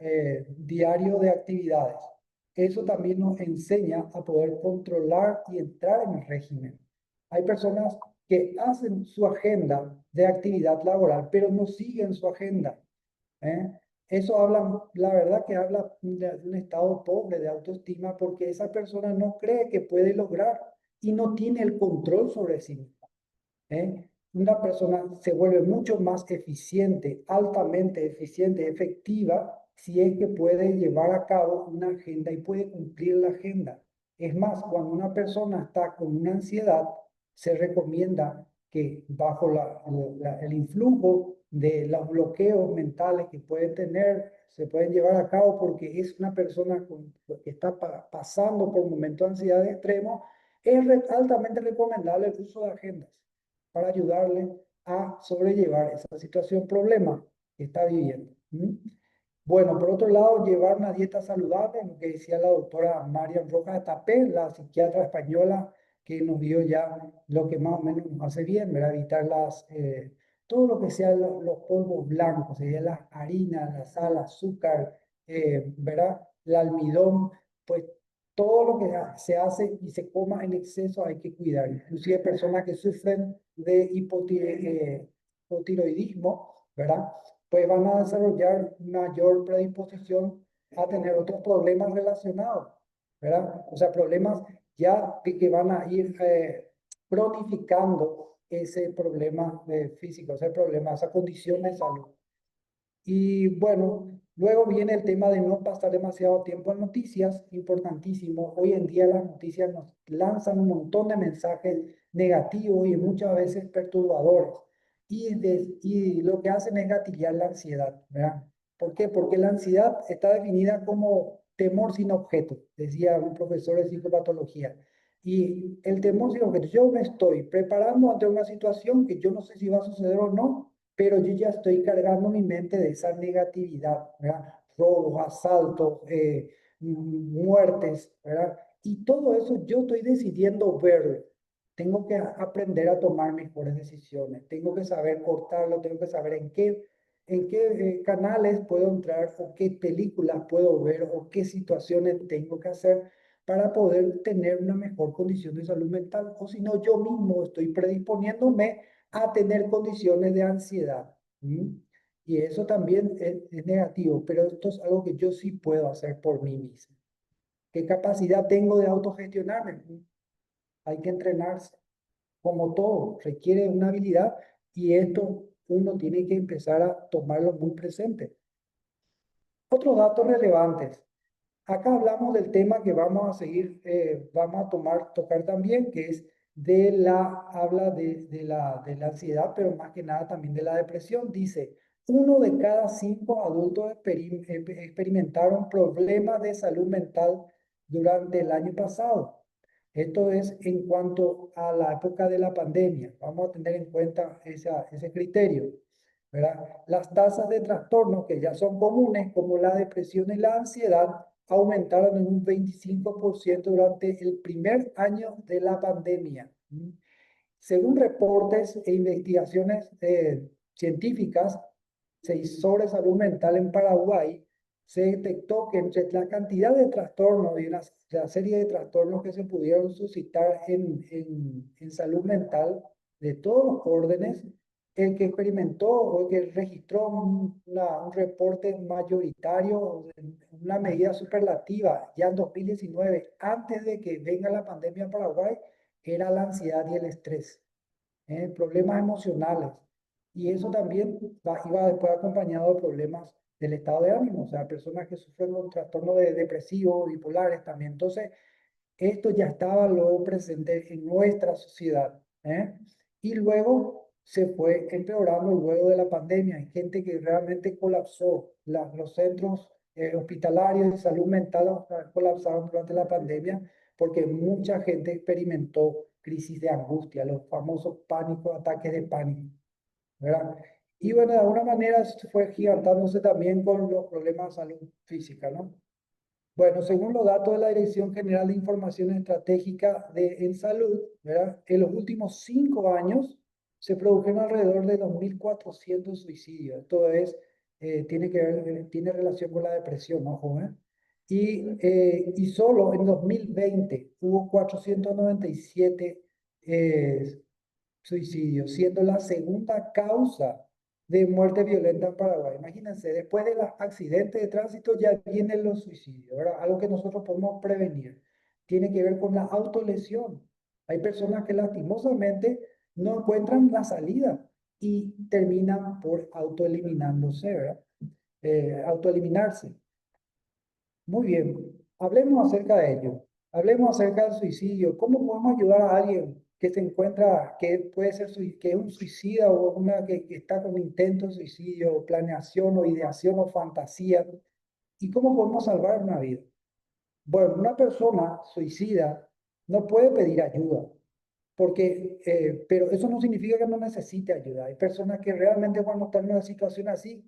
[SPEAKER 1] diario de actividades. Eso también nos enseña a poder controlar y entrar en el régimen. Hay personas que hacen su agenda de actividad laboral, pero no siguen su agenda. ¿Eh? Eso habla, la verdad que habla de un estado pobre de autoestima, porque esa persona no cree que puede lograr y no tiene el control sobre sí misma. ¿Eh? una persona se vuelve mucho más eficiente, altamente eficiente, efectiva, si es que puede llevar a cabo una agenda y puede cumplir la agenda. Es más, cuando una persona está con una ansiedad, se recomienda que bajo el influjo de los bloqueos mentales que puede tener, se pueden llevar a cabo porque es una persona que está pasando por momentos de ansiedad extremo, es altamente recomendable el uso de agendas para ayudarle a sobrellevar esa situación, problema que está viviendo. Bueno, por otro lado, llevar una dieta saludable, lo que decía la doctora Marian Rojas Tapé, la psiquiatra española que nos dio ya lo que más o menos nos hace bien, ¿verdad? Evitar todo lo que sea los polvos blancos, sería las harinas, la sal, azúcar, ¿verdad? El almidón, pues todo lo que se hace y se coma en exceso hay que cuidar. Inclusive personas que sufren de hipotiroidismo, ¿verdad? Pues van a desarrollar mayor predisposición a tener otros problemas relacionados, ¿verdad? O sea, problemas ya que van a ir cronificando ese problema físico, ese problema, esa condición de salud. Y bueno, luego viene el tema de no pasar demasiado tiempo en noticias, importantísimo. Hoy en día las noticias nos lanzan un montón de mensajes negativos y muchas veces perturbadores. Y lo que hacen es gatillar la ansiedad, ¿verdad? ¿Por qué? Porque la ansiedad está definida como temor sin objeto, decía un profesor de psicopatología. Y el temor sin objeto, yo me estoy preparando ante una situación que yo no sé si va a suceder o no, pero yo ya estoy cargando mi mente de esa negatividad, ¿verdad? Robos, asaltos, muertes, ¿verdad? Y todo eso yo estoy decidiendo verlo. Tengo que aprender a tomar mejores decisiones, tengo que saber cortarlo, tengo que saber en qué canales puedo entrar o qué películas puedo ver o qué situaciones tengo que hacer para poder tener una mejor condición de salud mental. O si no, yo mismo estoy predisponiéndome a tener condiciones de ansiedad. Y eso también es negativo, pero esto es algo que yo sí puedo hacer por mí mismo. ¿Qué capacidad tengo de autogestionarme? Hay que entrenarse. Como todo, requiere una habilidad y esto uno tiene que empezar a tomarlo muy presente. Otros datos relevantes. Acá hablamos del tema que vamos a seguir, vamos a tocar también, que es habla de la ansiedad, pero más que nada también de la depresión. Dice, 1 de cada 5 adultos experimentaron problemas de salud mental durante el año pasado. Esto es en cuanto a la época de la pandemia. Vamos a tener en cuenta ese criterio, ¿verdad? Las tasas de trastornos que ya son comunes, como la depresión y la ansiedad, aumentaron en un 25% durante el primer año de la pandemia. Según reportes e investigaciones científicas sobre salud mental en Paraguay, se detectó que entre la cantidad de trastornos y la serie de trastornos que se pudieron suscitar en salud mental de todos los órdenes, el que experimentó o el que registró un reporte mayoritario, una medida superlativa ya en 2019, antes de que venga la pandemia en Paraguay, era la ansiedad y el estrés, problemas emocionales. Y eso también iba después acompañado de problemas del estado de ánimo, o sea, personas que sufren un trastorno depresivo, bipolares también. Entonces, esto ya estaba luego presente en nuestra sociedad, y luego se fue empeorando luego de la pandemia. Hay gente que realmente colapsó, los centros hospitalarios de salud mental colapsaron durante la pandemia porque mucha gente experimentó crisis de angustia, los famosos pánicos, ataques de pánico, ¿verdad? Y bueno, de alguna manera esto fue gigantándose también con los problemas de salud física, ¿no? Bueno, según los datos de la Dirección General de Información Estratégica en Salud, ¿verdad? En los últimos 5 años se produjeron alrededor de 2.400 suicidios. Esto tiene relación con la depresión, ojo, ¿eh? Y solo en 2020 hubo 497 suicidios, siendo la segunda causa de muerte violenta en Paraguay. Imagínense, después de los accidentes de tránsito ya vienen los suicidios, ¿verdad? Algo que nosotros podemos prevenir. Tiene que ver con la autolesión. Hay personas que lastimosamente no encuentran la salida y terminan por autoeliminándose, ¿verdad? Autoeliminarse. Muy bien, hablemos acerca de ello. Hablemos acerca del suicidio. ¿Cómo podemos ayudar a alguien que se encuentra, que puede ser, que es un suicida o una que está con intento de suicidio, o planeación o ideación o fantasía? ¿Y cómo podemos salvar una vida? Bueno, una persona suicida no puede pedir ayuda, porque, pero eso no significa que no necesite ayuda. Hay personas que realmente cuando están en una situación así,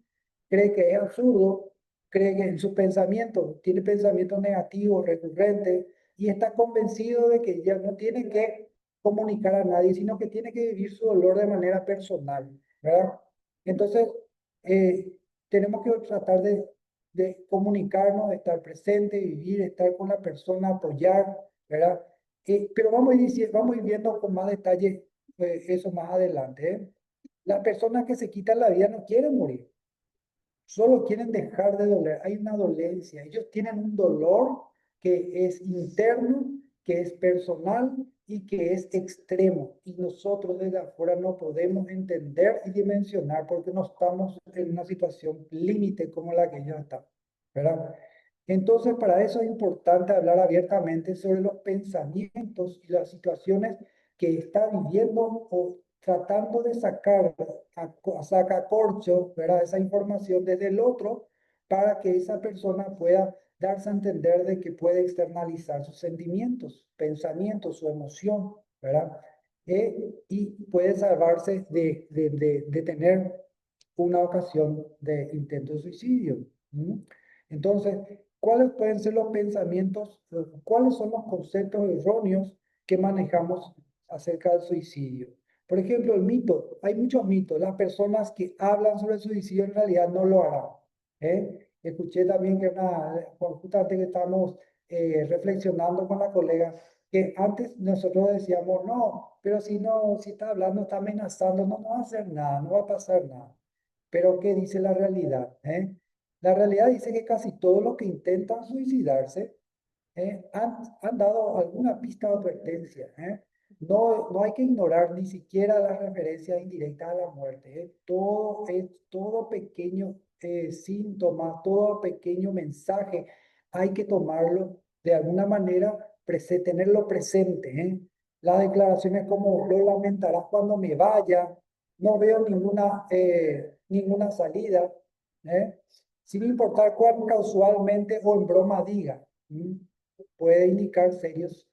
[SPEAKER 1] cree que es absurdo, cree que en sus pensamientos, tiene pensamientos negativos, recurrentes, y está convencido de que ya no tiene que comunicar a nadie, sino que tiene que vivir su dolor de manera personal, ¿verdad? Entonces, eh, tenemos que tratar de comunicarnos, de estar presente, vivir, estar con la persona, apoyar, ¿verdad? Pero vamos a ir viendo con más detalle eso más adelante, ¿eh? Las personas que se quitan la vida no quieren morir, solo quieren dejar de doler. Hay una dolencia, ellos tienen un dolor que es interno, que es personal y que es extremo. Y nosotros desde afuera no podemos entender y dimensionar porque no estamos en una situación límite como la que ellos están, ¿verdad? Entonces, para eso es importante hablar abiertamente sobre los pensamientos y las situaciones que está viviendo o tratando de sacar a sacacorcho, ¿verdad? Esa información desde el otro para que esa persona pueda darse a entender de que puede externalizar sus sentimientos, pensamientos, su emoción, ¿verdad? Y puede salvarse de tener una ocasión de intento de suicidio. ¿Mm? Entonces, ¿cuáles pueden ser los pensamientos, cuáles son los conceptos erróneos que manejamos acerca del suicidio? Por ejemplo, el mito, hay muchos mitos. Las personas que hablan sobre el suicidio en realidad no lo harán. ¿Eh? Escuché también que justamente que estamos reflexionando con la colega, que antes nosotros decíamos, no, pero si no, si está hablando, está amenazando, no, no va a hacer nada, no va a pasar nada. Pero ¿qué dice la realidad? La realidad dice que casi todos los que intentan suicidarse han dado alguna pista de advertencia. No, no hay que ignorar ni siquiera las referencias indirectas a la muerte. Todo pequeño síntoma, todo pequeño mensaje, hay que tomarlo de alguna manera, tenerlo presente. Las declaraciones como lo lamentarás cuando me vaya, no veo ninguna salida, ¿eh? Sin importar cuán casualmente o en broma diga. Puede indicar serios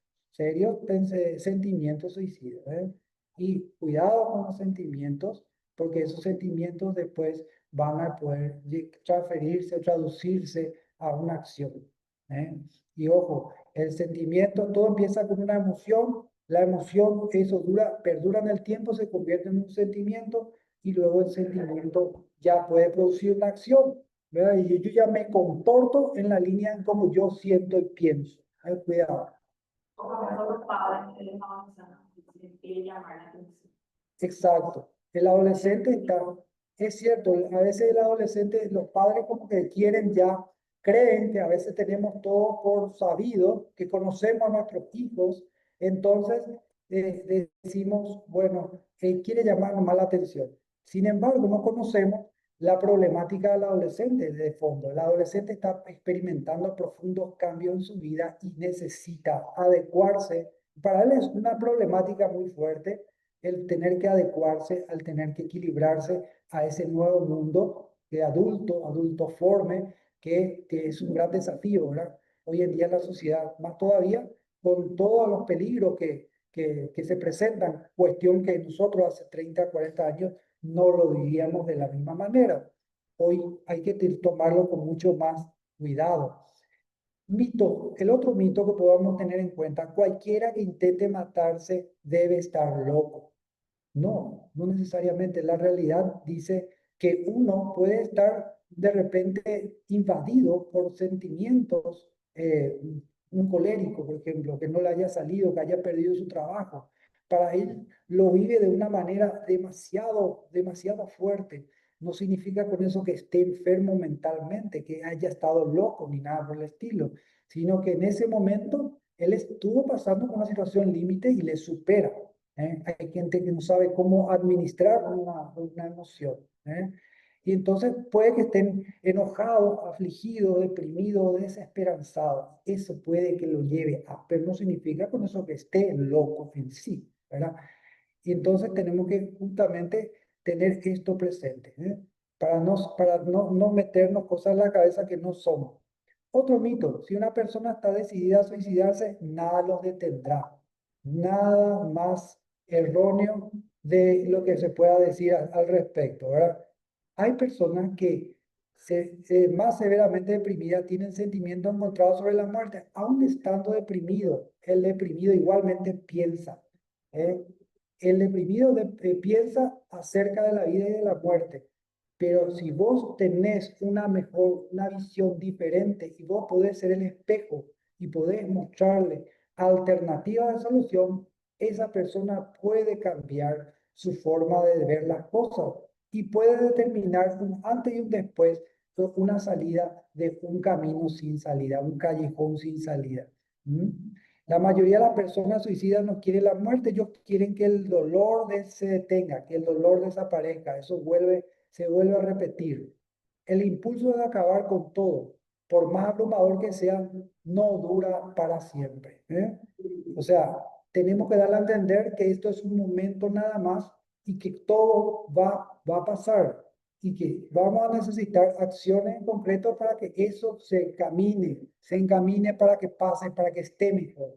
[SPEAKER 1] sentimientos suicidas, ¿eh? Y cuidado con los sentimientos, porque esos sentimientos después van a poder transferirse o traducirse a una acción, ¿eh? Y ojo, el sentimiento, todo empieza con una emoción, la emoción, eso perdura en el tiempo, se convierte en un sentimiento y luego el sentimiento ya puede producir una acción, ¿verdad? Y yo ya me comporto en la línea en como yo siento y pienso. Cuidado. Exacto. El adolescente está, es cierto, a veces el adolescente, los padres como que quieren ya, creen que a veces tenemos todo por sabido, que conocemos a nuestros hijos, entonces decimos, bueno, quiere llamar más la atención. Sin embargo, no conocemos la problemática del adolescente de fondo. El adolescente está experimentando profundos cambios en su vida y necesita adecuarse. Para él es una problemática muy fuerte el tener que adecuarse, al tener que equilibrarse a ese nuevo mundo de adulto forme, que es un gran desafío, ¿verdad? Hoy en día en la sociedad, más todavía con todos los peligros que se presentan, cuestión que nosotros hace 30, 40 años no lo vivíamos de la misma manera. Hoy hay que tomarlo con mucho más cuidado. Mito, el otro mito que podamos tener en cuenta, cualquiera que intente matarse debe estar loco. No, no necesariamente. La realidad dice que uno puede estar de repente invadido por sentimientos, un colérico, por ejemplo, que no le haya salido, que haya perdido su trabajo. Para él lo vive de una manera demasiado fuerte. No significa con eso que esté enfermo mentalmente, que haya estado loco ni nada por el estilo, sino que en ese momento él estuvo pasando por una situación límite y le supera. Hay gente que no sabe cómo administrar una emoción. Y entonces puede que estén enojados, afligidos, deprimidos, desesperanzados. Eso puede que lo lleve a, pero no significa con eso que esté loco en sí, ¿verdad? Y entonces tenemos que justamente tener esto presente, para no meternos cosas en la cabeza que no somos. Otro mito, si una persona está decidida a suicidarse, nada los detendrá. Nada más erróneo de lo que se pueda decir al respecto, ¿verdad? Hay personas que más severamente deprimidas tienen sentimientos encontrados sobre la muerte, aún estando deprimido. El deprimido igualmente piensa. ¿eh? El deprimido piensa acerca de la vida y de la muerte. Pero si vos tenés una visión diferente y vos podés ser el espejo y podés mostrarle alternativas de solución, esa persona puede cambiar su forma de ver las cosas y puede determinar un antes y un después, una salida de un camino sin salida, un callejón sin salida. ¿Mm? La mayoría de las personas suicidas no quieren la muerte, ellos quieren que el dolor se detenga, que el dolor desaparezca. Eso se vuelve a repetir. El impulso de acabar con todo, por más abrumador que sea, no dura para siempre. O sea, tenemos que darle a entender que esto es un momento nada más y que todo va a pasar y que vamos a necesitar acciones en concreto para que eso se encamine para que pase, para que esté mejor.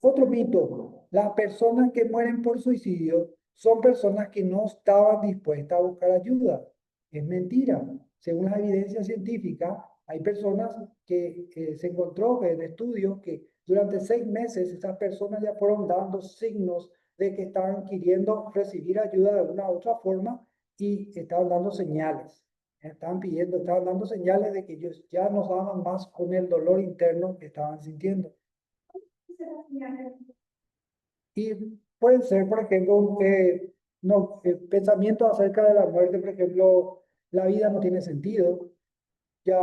[SPEAKER 1] Otro mito, las personas que mueren por suicidio son personas que no estaban dispuestas a buscar ayuda. Es mentira. Según la evidencia científica, hay personas que se encontró en estudios que durante 6 meses esas personas ya fueron dando signos de que estaban queriendo recibir ayuda de alguna u otra forma y estaban dando señales. Estaban dando señales de que ellos ya no daban más con el dolor interno que estaban sintiendo. Y pueden ser, por ejemplo, no, pensamientos acerca de la muerte, por ejemplo, la vida no tiene sentido, ya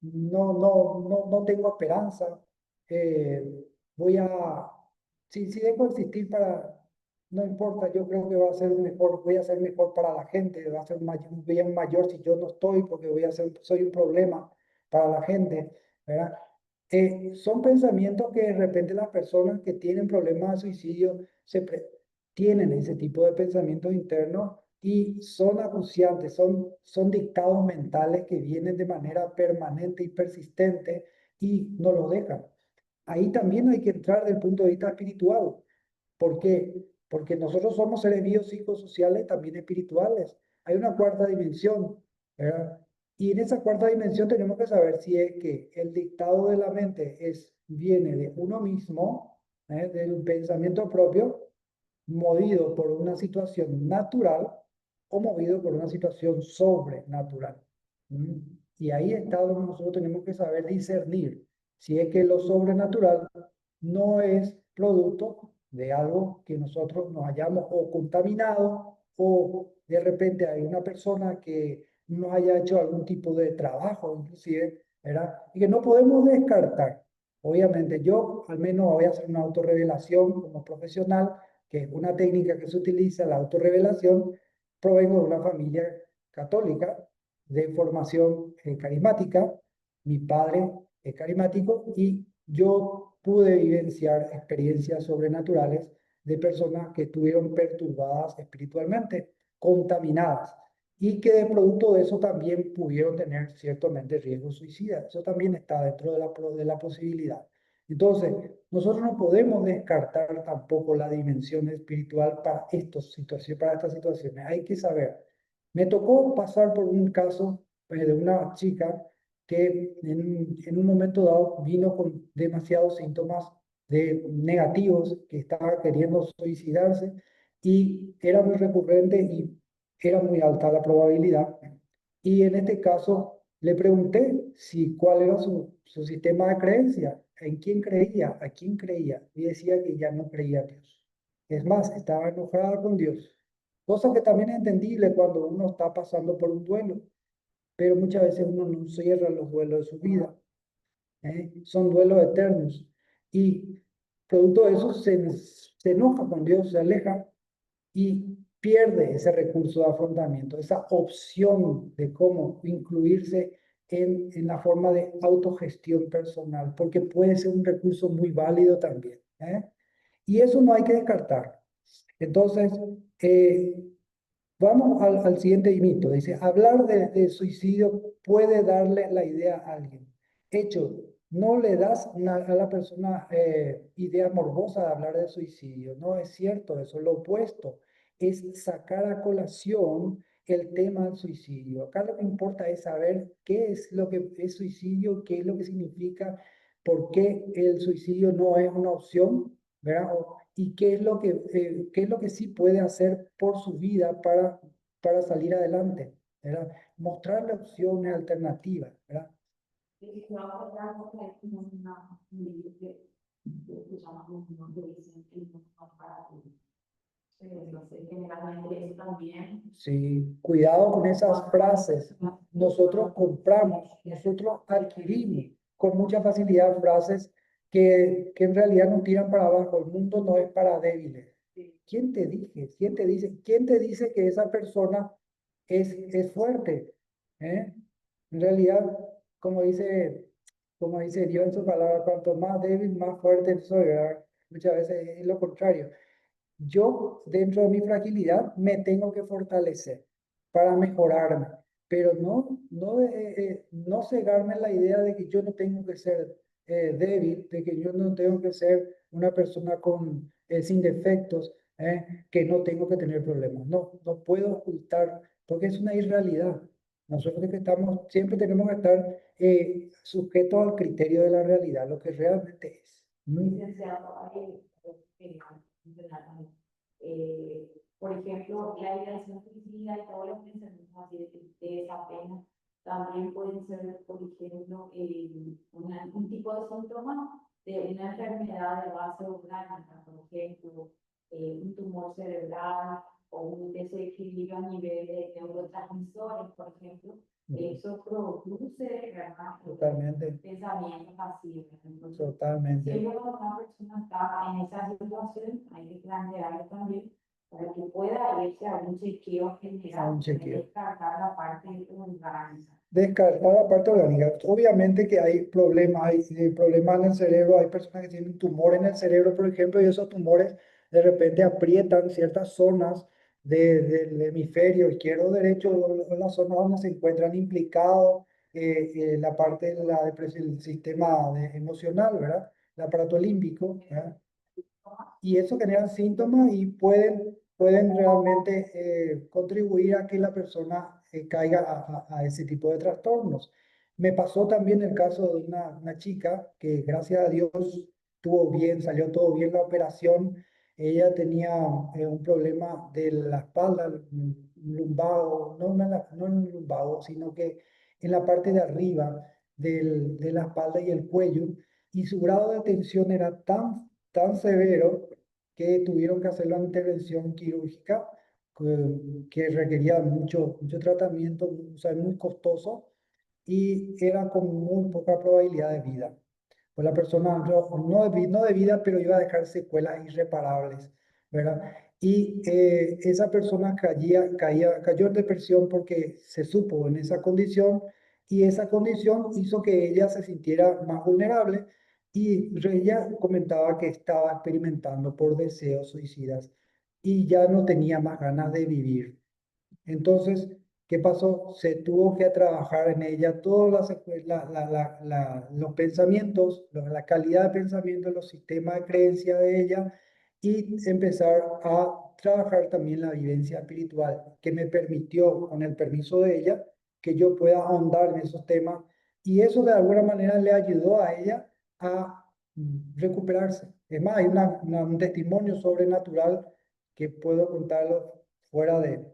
[SPEAKER 1] no tengo esperanza, eh, voy a, si dejo de existir no importa, yo creo que va a ser mejor, voy a ser mejor para la gente, va a ser un bien mayor si yo no estoy, porque soy un problema para la gente, ¿verdad? Son pensamientos que de repente las personas que tienen problemas de suicidio tienen ese tipo de pensamientos internos y son acuciantes, son dictados mentales que vienen de manera permanente y persistente y no los dejan. Ahí también hay que entrar desde el punto de vista espiritual. ¿Por qué? Porque nosotros somos seres biopsicosociales, también espirituales. Hay una cuarta dimensión, ¿verdad? Y en esa cuarta dimensión tenemos que saber si es que el dictado de la mente viene de uno mismo, del pensamiento propio, movido por una situación natural o movido por una situación sobrenatural. ¿Mm? Y ahí está donde nosotros tenemos que saber discernir si es que lo sobrenatural no es producto de algo que nosotros nos hayamos o contaminado o de repente hay una persona que nos haya hecho algún tipo de trabajo, inclusive, ¿verdad? Y que no podemos descartar. Obviamente yo al menos voy a hacer una autorrevelación como profesional, que es una técnica que se utiliza, la autorrevelación. Provengo de una familia católica de formación carismática. Mi padre es carismático y yo pude vivenciar experiencias sobrenaturales de personas que estuvieron perturbadas espiritualmente, contaminadas, y que de producto de eso también pudieron tener ciertamente riesgo suicida. Eso también está dentro de la posibilidad. Entonces, nosotros no podemos descartar tampoco la dimensión espiritual para estas situaciones. Hay que saber. Me tocó pasar por un caso de una chica que en un momento dado vino con demasiados síntomas negativos, que estaba queriendo suicidarse y era muy recurrente y era muy alta la probabilidad. Y en este caso le pregunté cuál era su sistema de creencia, en quién creía, a quién creía, y decía que ya no creía a Dios. Es más, estaba enojada con Dios, cosa que también es entendible cuando uno está pasando por un duelo, pero muchas veces uno no cierra los duelos de su vida. Son duelos eternos. Y producto de eso se enoja con Dios, se aleja y pierde ese recurso de afrontamiento, esa opción de cómo incluirse en la forma de autogestión personal, porque puede ser un recurso muy válido también, ¿eh? Y eso no hay que descartar. Entonces, eh, vamos al siguiente mito. Dice, hablar de suicidio puede darle la idea a alguien. Hecho, no le das a la persona idea morbosa de hablar de suicidio. No es cierto, eso es lo opuesto. Es sacar a colación el tema del suicidio. Acá lo que importa es saber qué es lo que es suicidio, qué es lo que significa, por qué el suicidio no es una opción, ¿verdad? Y qué es lo que sí puede hacer por su vida para salir adelante, ¿verdad? Mostrarle opciones alternativas, ¿verdad? Sí, cuidado con esas frases. Nosotros compramos, nosotros adquirimos con mucha facilidad frases que en realidad nos tiran para abajo. El mundo no es para débiles. ¿Quién te dije? ¿Quién te dice? ¿Quién te dice que esa persona es fuerte? ¿Eh? En realidad, como dice Dios en su palabra, cuanto más débil, más fuerte soy, ¿verdad? Muchas veces es lo contrario. Yo, dentro de mi fragilidad, me tengo que fortalecer para mejorarme, pero no cegarme en la idea de que yo no tengo que ser débil, de que yo no tengo que ser una persona sin defectos, que no tengo que tener problemas. No, no puedo ocultar, porque es una irrealidad. Nosotros que estamos, siempre tenemos que estar sujetos al criterio de la realidad, lo que realmente es.
[SPEAKER 4] Licenciado, por ejemplo, la ideación suicida y todos los pensamientos así de tristeza, pena, también pueden ser, por ejemplo, un tipo de síntoma de una enfermedad de base orgánica, por ejemplo, un tumor cerebral o un desequilibrio a nivel de neurotransmisores, por ejemplo. Eso produce
[SPEAKER 1] Totalmente.
[SPEAKER 4] pensamientos así. Entonces,
[SPEAKER 1] Totalmente.
[SPEAKER 4] siempre cuando una persona está en esa situación, hay que plantearlo también para que pueda irse a un chequeo general,
[SPEAKER 1] A un chequeo.
[SPEAKER 4] descartar la parte orgánica.
[SPEAKER 1] Descartar la parte orgánica. Obviamente que hay problemas en el cerebro, hay personas que tienen tumor en el cerebro, por ejemplo, y esos tumores de repente aprietan ciertas zonas del hemisferio izquierdo o derecho, o las zonas donde se encuentran implicados la parte de la depresión, el sistema emocional, ¿verdad? El aparato límbico, ¿verdad? Y eso genera síntomas y pueden realmente contribuir a que la persona caiga a ese tipo de trastornos. Me pasó también el caso de una chica que gracias a Dios estuvo bien, salió todo bien la operación. Ella tenía un problema de la espalda, lumbago, no en el lumbago, sino que en la parte de arriba de la espalda y el cuello, y su grado de tensión era tan severo que tuvieron que hacer la intervención quirúrgica que requería mucho tratamiento, o sea, muy costoso y era con muy poca probabilidad de vida. Pues la persona no de vida, pero iba a dejar secuelas irreparables, ¿verdad? Y esa persona cayó en depresión porque se supo en esa condición y esa condición hizo que ella se sintiera más vulnerable y ella comentaba que estaba experimentando por deseos suicidas y ya no tenía más ganas de vivir. Entonces, ¿qué pasó? Se tuvo que trabajar en ella todos los pensamientos, la calidad de pensamiento, los sistemas de creencia de ella y empezar a trabajar también la vivencia espiritual que me permitió, con el permiso de ella, que yo pueda ahondar en esos temas y eso de alguna manera le ayudó a ella a recuperarse. Es más, hay un testimonio sobrenatural que puedo contarlo fuera de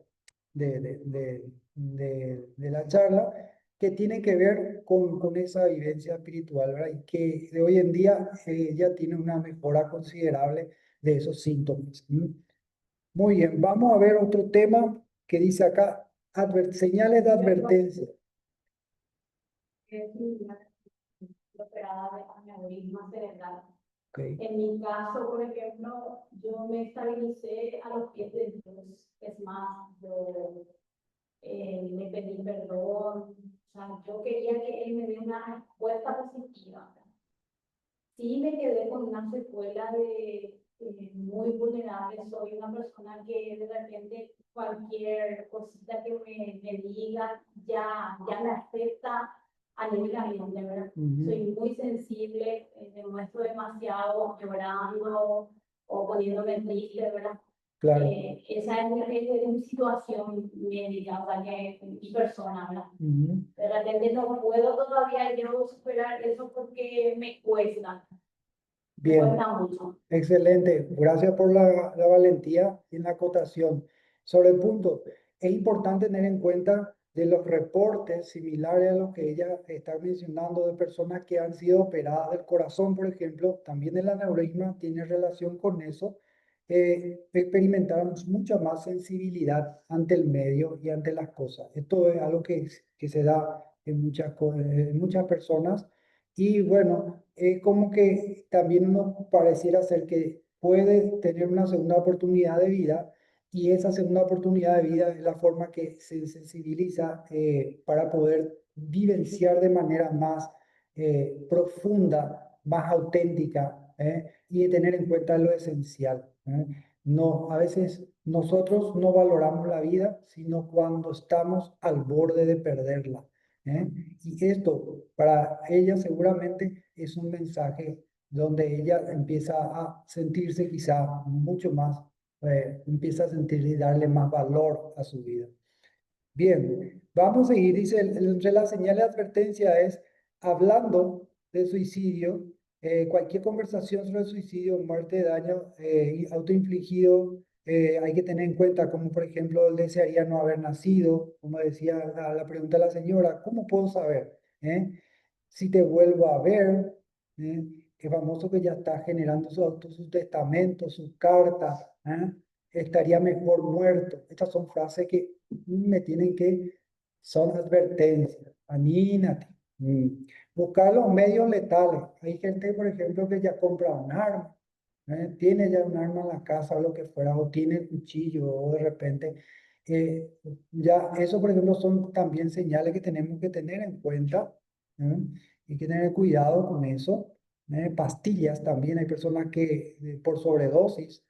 [SPEAKER 1] la charla, que tiene que ver con esa vivencia espiritual, ¿verdad? Y que de hoy en día ya tiene una mejora considerable de esos síntomas. Muy bien, vamos a ver otro tema que dice acá, señales de advertencia.
[SPEAKER 3] Es operada de aneurisma cerebral.
[SPEAKER 1] Ok.
[SPEAKER 3] En mi caso, por ejemplo, yo me estabilicé a los pies de Dios. Es más, yo le pedí perdón. O sea, yo quería que Él me dé una respuesta positiva. Sí me quedé con una secuela de muy vulnerable. Soy una persona que de repente cualquier cosita que me diga ya me afecta anímicamente, ¿verdad? Soy muy sensible, demuestro demasiado llorando o poniéndome triste, ¿verdad?
[SPEAKER 1] Claro.
[SPEAKER 3] Esa es mi situación médica, o sea, que mi persona, ¿verdad? De repente no puedo todavía yo superar eso porque me cuesta.
[SPEAKER 1] Bien,
[SPEAKER 3] Cuesta mucho.
[SPEAKER 1] excelente. Gracias por la valentía y la acotación. Sobre el punto, es importante tener en cuenta de los reportes similares a los que ella está mencionando de personas que han sido operadas del corazón, por ejemplo, también el aneurisma tiene relación con eso. Experimentamos mucha más sensibilidad ante el medio y ante las cosas. Esto es algo que se da en en muchas personas. Y bueno, como que también nos pareciera ser que puede tener una segunda oportunidad de vida y esa segunda oportunidad de vida es la forma que se sensibiliza para poder vivenciar de manera más profunda, más auténtica y de tener en cuenta lo esencial. No, a veces nosotros no valoramos la vida, sino cuando estamos al borde de perderla. ¿Eh? Y esto para ella seguramente es un mensaje donde ella empieza a sentirse quizá mucho más, empieza a sentir y darle más valor a su vida. Bien, vamos a seguir. Dice, entre las señales de advertencia es hablando de suicidio, cualquier conversación sobre suicidio, muerte, daño autoinfligido, hay que tener en cuenta, como por ejemplo, él desearía no haber nacido, como decía la pregunta de la señora, ¿cómo puedo saber? Si te vuelvo a ver, ¿eh? Es famoso que ya está generando su testamento, sus cartas, estaría mejor muerto. Estas son frases que me tienen son advertencias. Anímate. Buscar los medios letales. Hay gente, por ejemplo, que ya compra un arma, tiene ya un arma en la casa o lo que fuera, o tiene cuchillo, o de repente. Ya eso, por ejemplo, son también señales que tenemos que tener en cuenta. Hay que tener cuidado con eso. Pastillas también. Hay personas que por sobredosis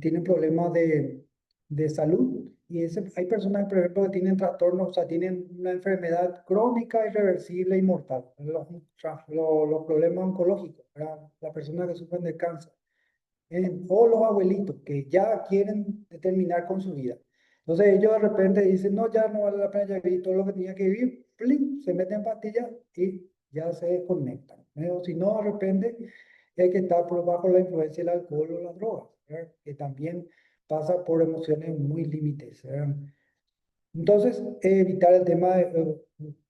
[SPEAKER 1] tienen problemas de salud. Y hay personas, por ejemplo, que tienen trastornos, o sea, tienen una enfermedad crónica, irreversible y mortal. Los problemas oncológicos, ¿verdad? Las personas que sufren de cáncer. O los abuelitos que ya quieren terminar con su vida. Entonces ellos de repente dicen, no, ya no vale la pena, ya viví todo lo que tenía que vivir, ¡plin! Se meten pastillas y ya se desconectan. O si no, de repente hay que estar por bajo la influencia del alcohol o las drogas, ¿verdad? Que también pasa por emociones muy límites. Entonces, evitar el tema de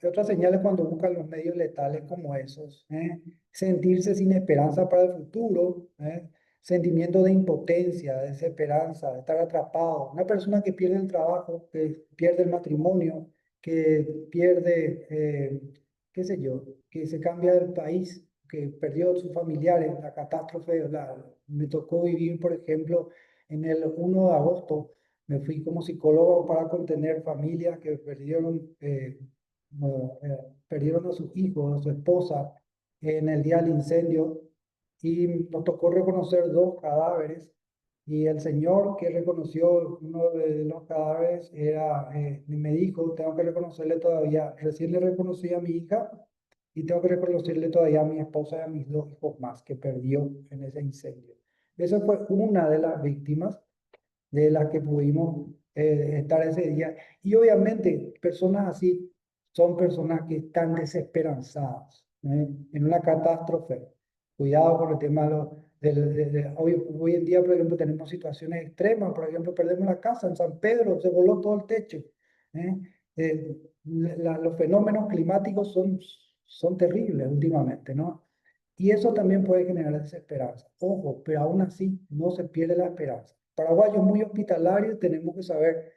[SPEAKER 1] otras señales cuando buscan los medios letales como esos. Sentirse sin esperanza para el futuro, sentimiento de impotencia, de desesperanza, de estar atrapado. Una persona que pierde el trabajo, que pierde el matrimonio, que pierde, qué sé yo, que se cambia del país, que perdió sus familiares, la catástrofe. Me tocó vivir, por ejemplo, en el 1 de agosto. Me fui como psicólogo para contener familias que perdieron a sus hijos, a su esposa en el día del incendio y nos tocó reconocer dos cadáveres y el señor que reconoció uno de los cadáveres me dijo, tengo que reconocerle todavía, recién le reconocí a mi hija y tengo que reconocerle todavía a mi esposa y a mis dos hijos más que perdió en ese incendio. Esa fue una de las víctimas de las que pudimos estar ese día. Y obviamente personas así son personas que están desesperanzadas en una catástrofe. Cuidado con el tema hoy en día, por ejemplo, tenemos situaciones extremas. Por ejemplo, perdemos la casa en San Pedro, se voló todo el techo. ¿eh? Los fenómenos climáticos son terribles últimamente, ¿no? Y eso también puede generar desesperanza. Ojo, pero aún así no se pierde la esperanza. Paraguay es muy hospitalario, tenemos que saber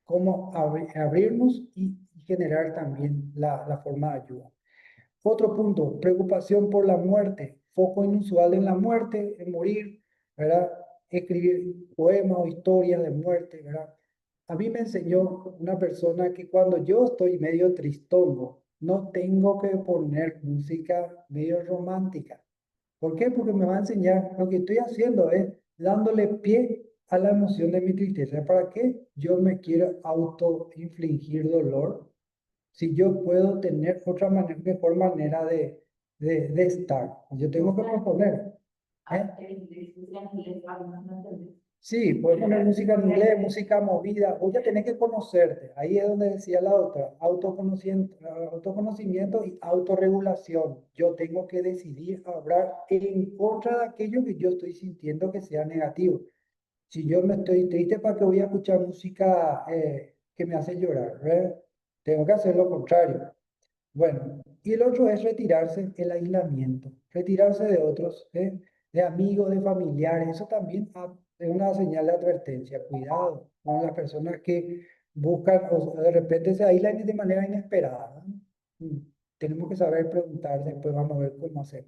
[SPEAKER 1] cómo abrirnos y generar también la forma de ayuda. Otro punto, preocupación por la muerte. foco inusual en la muerte, en morir, ¿verdad? Escribir poemas o historias de muerte, ¿verdad? A mí me enseñó una persona que cuando yo estoy medio tristongo, no tengo que poner música medio romántica. ¿Por qué? Porque me va a enseñar, lo que estoy haciendo es dándole pie a la emoción de mi tristeza. ¿Para qué? Yo me quiero auto-infligir dolor si yo puedo tener otra manera, mejor manera de estar. Yo tengo que proponer. Sí, puedes poner música en inglés, música movida, o ya tenés que conocerte. Ahí es donde decía la otra, autoconocimiento y autorregulación. Yo tengo que decidir hablar en contra de aquello que yo estoy sintiendo que sea negativo. Si yo me estoy triste, ¿para qué voy a escuchar música que me hace llorar? ¿Verdad? Tengo que hacer lo contrario. Bueno, y el otro es retirarse, el aislamiento, retirarse de otros, de amigos, de familiares. Eso también es una señal de advertencia. Cuidado con las personas que buscan o de repente se aíslan de manera inesperada, ¿no? Tenemos que saber preguntar, después vamos a ver cómo hacer.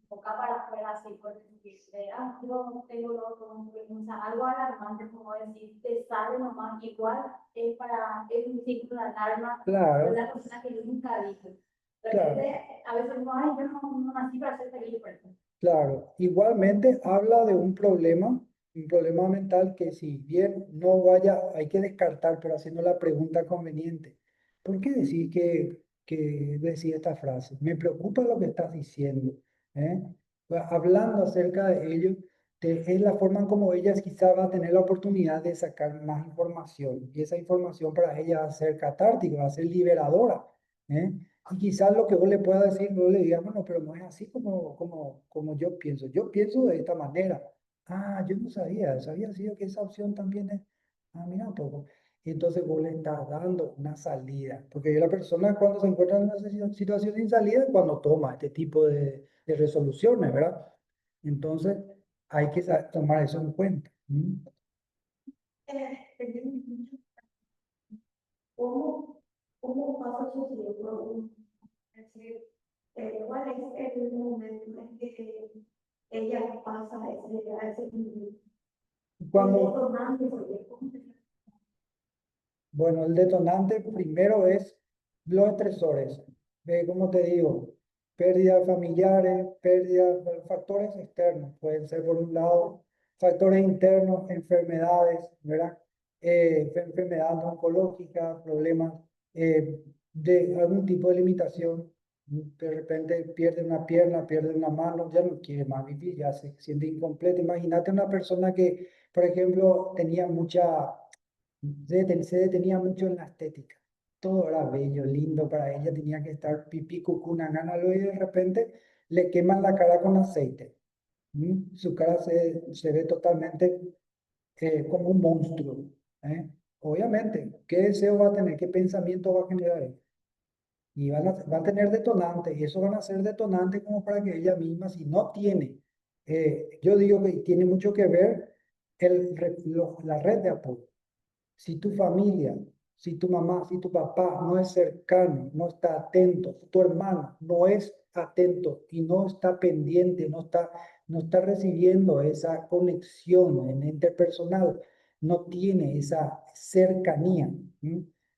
[SPEAKER 3] Boca para afuera, así, porque yo no tengo o sea, algo alarmante, como decir, te sale nomás, igual es para, es un ciclo de alarma de
[SPEAKER 1] Claro,
[SPEAKER 3] la persona que yo nunca dije. De
[SPEAKER 1] claro.
[SPEAKER 3] repente, a veces no, ay, yo no nací para ser feliz, por ejemplo.
[SPEAKER 1] Claro, igualmente habla de un problema mental que si bien no vaya, hay que descartar, pero haciendo la pregunta conveniente. ¿Por qué decir que decir esta frase? Me preocupa lo que estás diciendo, ¿eh? Hablando acerca de ello, es la forma en como ella quizá va a tener la oportunidad de sacar más información. Y esa información para ella va a ser catártica, va a ser liberadora, ¿eh? Y quizás lo que vos le puedas decir, no le digas, bueno, pero no es así como yo pienso. Yo pienso de esta manera. Ah, yo no sabía, sabía sido que esa opción también es. Ah, mira un poco. Y entonces vos le estás dando una salida. Porque la persona cuando se encuentra en una situación sin salida es cuando toma este tipo de resoluciones, ¿verdad? Entonces hay que tomar eso en cuenta. ¿Mm?
[SPEAKER 2] ¿Cómo, cómo pasa su cerebro? Es decir, ¿cuál es el momento en que ella pasa a ese nivel? El
[SPEAKER 1] Cuando,
[SPEAKER 2] detonante, porque ¿cómo se
[SPEAKER 1] bueno, el detonante primero es los estresores. Como te digo, pérdidas familiares, pérdidas, factores externos. Pueden ser, por un lado, factores internos, enfermedades, ¿verdad? Enfermedades oncológicas, problemas de algún tipo de limitación. De repente pierde una pierna, pierde una mano, ya no quiere más vivir, ya se siente incompleto. Imagínate una persona que, por ejemplo, tenía mucha se detenía mucho en la estética. Todo era bello, lindo para ella, tenía que estar pipí, cucú, gana, y de repente le queman la cara con aceite. Su cara se ve totalmente como un monstruo. ¿Eh? Obviamente, ¿qué deseo va a tener? ¿Qué pensamiento va a generar ella? Y va a tener detonantes, y eso van a ser detonantes como para que ella misma, si no tiene, yo digo que tiene mucho que ver la red de apoyo. Si tu familia, si tu mamá, si tu papá no es cercano, no está atento, si tu hermano no es atento y no está pendiente, no está recibiendo esa conexión en interpersonal, no tiene esa cercanía.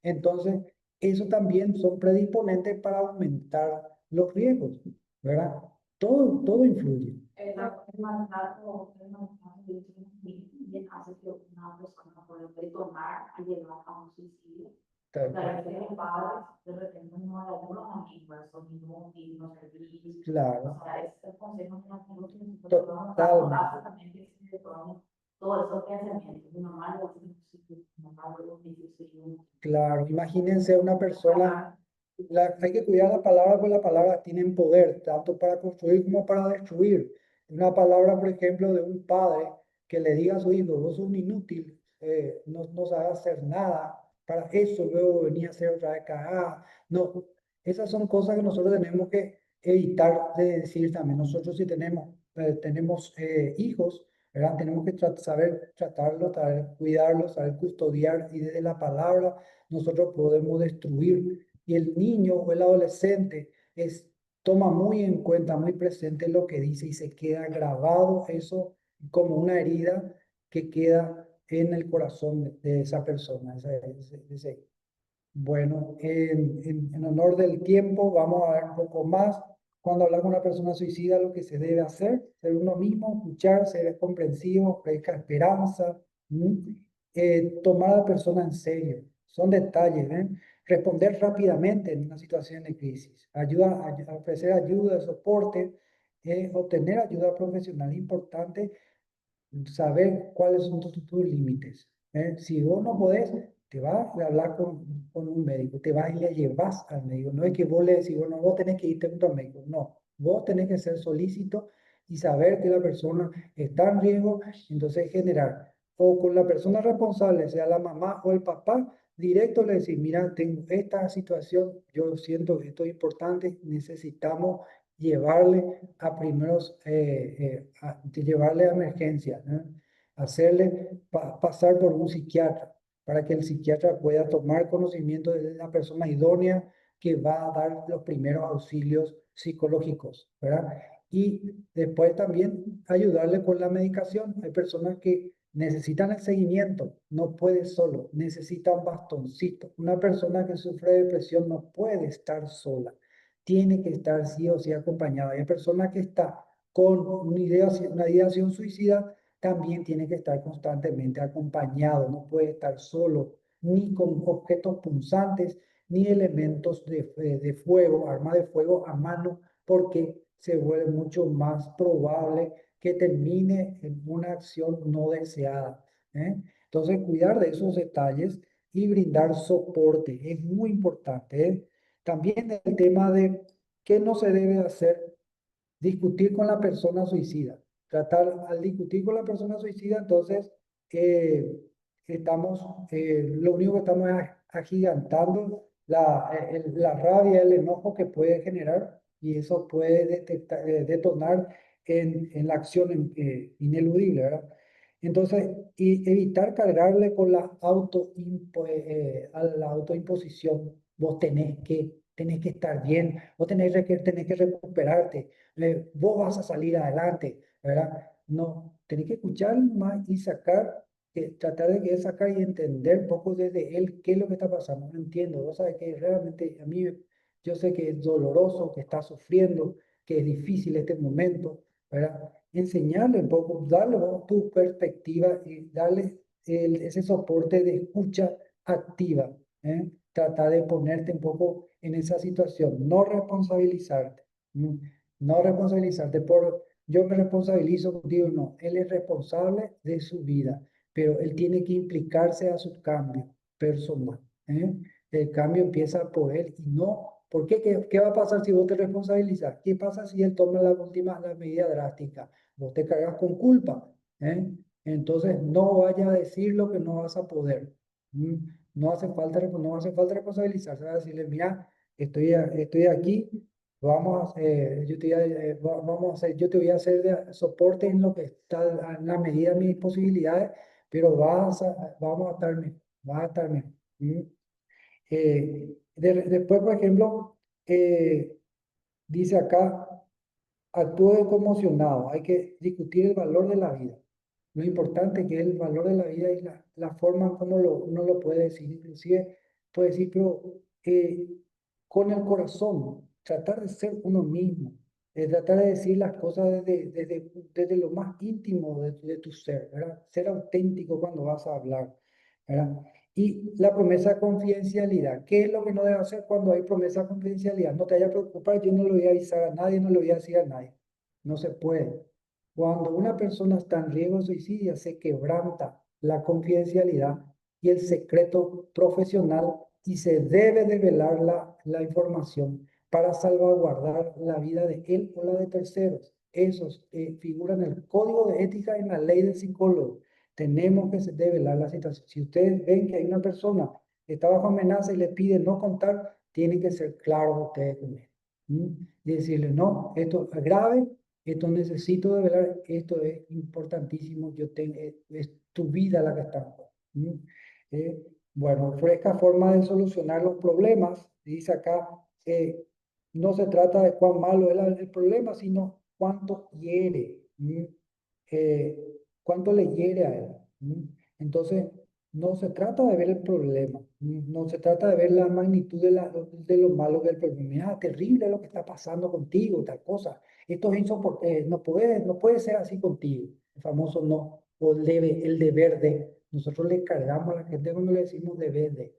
[SPEAKER 1] Entonces, eso también son predisponentes para aumentar los riesgos, ¿verdad? Todo influye.
[SPEAKER 4] Es más largo, es más fácil, bien hace que una persona pueda detonar a llegar a un suicidio.
[SPEAKER 1] Tal
[SPEAKER 4] La
[SPEAKER 1] cual.
[SPEAKER 4] gente de padres, de repente no hay algunos amigos, son inútiles, no servicios.
[SPEAKER 1] Claro,
[SPEAKER 4] O sea, este consejo que nos tenemos que nosotros vamos a
[SPEAKER 1] totalmente.
[SPEAKER 4] dar también que se detone todos esos pensamientos. Mi mamá lo hace, mi mamá lo dice,
[SPEAKER 1] Claro, imagínense una persona, hay que cuidar la palabra, porque las palabras tienen poder, tanto para construir como para destruir. Una palabra, por ejemplo, de un padre que le diga a su hijo, vos sos un inútil, no sabes hacer nada, para eso luego venía a hacer otra vez cagada. No, esas son cosas que nosotros tenemos que evitar de decir también. Nosotros si tenemos hijos, ¿verdad? Tenemos que saber tratarlos, saber cuidarlos, saber custodiar y desde la palabra nosotros podemos destruir. Y el niño o el adolescente toma muy en cuenta, muy presente lo que dice y se queda grabado eso como una herida que queda en el corazón de esa persona. Bueno, en honor del tiempo, vamos a ver un poco más. Cuando habla con una persona suicida, lo que se debe hacer, ser uno mismo, escuchar, ser comprensivo, predicar esperanza, tomar a la persona en serio. Son detalles, ¿eh? Responder rápidamente en una situación de crisis, ofrecer ayuda, soporte, obtener ayuda profesional. Importante saber cuáles son tus límites. Si vos no podés, te vas a hablar con un médico, te vas y le llevas al médico. No es que vos le decís, bueno, vos tenés que irte con un médico. No, vos tenés que ser solícito y saber que la persona está en riesgo, entonces generar. O con la persona responsable, sea la mamá o el papá, directo le decís, mira, tengo esta situación, yo siento que esto es importante, necesitamos llevarle a primeros, llevarle a emergencia, ¿no? Hacerle pasar por un psiquiatra para que el psiquiatra pueda tomar conocimiento de la persona idónea que va a dar los primeros auxilios psicológicos, ¿verdad? Y después también ayudarle con la medicación. Hay personas que necesitan el seguimiento, no puede solo, necesita un bastoncito. Una persona que sufre de depresión no puede estar sola, tiene que estar sí o sí acompañada. Hay personas que está con una ideación suicida, también tiene que estar constantemente acompañado, no puede estar solo, ni con objetos punzantes, ni elementos de fuego, arma de fuego a mano, porque se vuelve mucho más probable que termine en una acción no deseada, ¿eh? Entonces, cuidar de esos detalles y brindar soporte es muy importante, ¿eh? También el tema de qué no se debe hacer, discutir con la persona suicida. Al discutir con la persona suicida, entonces, eh, lo único que estamos es agigantando la rabia, el enojo que puede generar y eso puede detonar en la acción ineludible, ¿verdad? Entonces, y evitar cargarle con a la autoimposición. Vos tenés que estar bien, vos tenés que recuperarte, vos vas a salir adelante, ¿verdad? No, tenés que escuchar más y tratar de que sacar y entender un poco desde él qué es lo que está pasando. No entiendo, vos sabes que realmente a mí, yo sé que es doloroso, que está sufriendo, que es difícil este momento, ¿verdad? Enseñarle un poco, darle tu perspectiva y darle ese soporte de escucha activa, ¿eh? Trata de ponerte un poco en esa situación, no responsabilizarte, ¿m? No responsabilizarte yo me responsabilizo contigo, no, él es responsable de su vida, pero él tiene que implicarse a su cambio personal, ¿eh? El cambio empieza por él y no, ¿por qué? ¿Qué va a pasar si vos te responsabilizas? ¿Qué pasa si él toma la medida drástica? Vos te cargas con culpa, ¿eh? Entonces no vaya a decir lo que no vas a poder. No hace falta responsabilizarse, va a decirle, mira, estoy aquí, vamos a hacer, yo te voy a hacer de soporte en lo que está, en la medida de mis posibilidades, pero vamos a estar mejor, vas a estar mejor. Después, por ejemplo, dice acá, actúe conmocionado. Hay que discutir el valor de la vida. Lo importante que es el valor de la vida y la forma como uno lo puede decir. Inclusive puede decir, pero con el corazón, tratar de ser uno mismo. Tratar de decir las cosas desde lo más íntimo de tu ser, ¿verdad? Ser auténtico cuando vas a hablar, ¿verdad? Y la promesa de confidencialidad. ¿Qué es lo que no debe hacer cuando hay promesa de confidencialidad? No te vayas a preocupar, yo no le voy a avisar a nadie, no le voy a decir a nadie. No se puede. Cuando una persona está en riesgo de suicidio, se quebranta la confidencialidad y el secreto profesional y se debe develar la información para salvaguardar la vida de él o la de terceros. Esos figuran en el código de ética y en la ley del psicólogo. Tenemos que develar la situación. Si ustedes ven que hay una persona que está bajo amenaza y le pide no contar, tienen que ser claros ustedes con él. Y decirle, no, esto es grave, esto necesito develar, esto es importantísimo, es tu vida la que está en juego. Bueno, fresca forma de solucionar los problemas, dice acá, no se trata de cuán malo es el problema, sino cuánto hiere, cuánto le hiere a él. Entonces, no se trata de ver el problema, no se trata de ver la magnitud de lo malo que es el problema. Mira, terrible lo que está pasando contigo, tal cosa. Esto es insoportable, no puede ser así contigo. El famoso no, o el deber de. Nosotros le cargamos a la gente cuando le decimos deber de.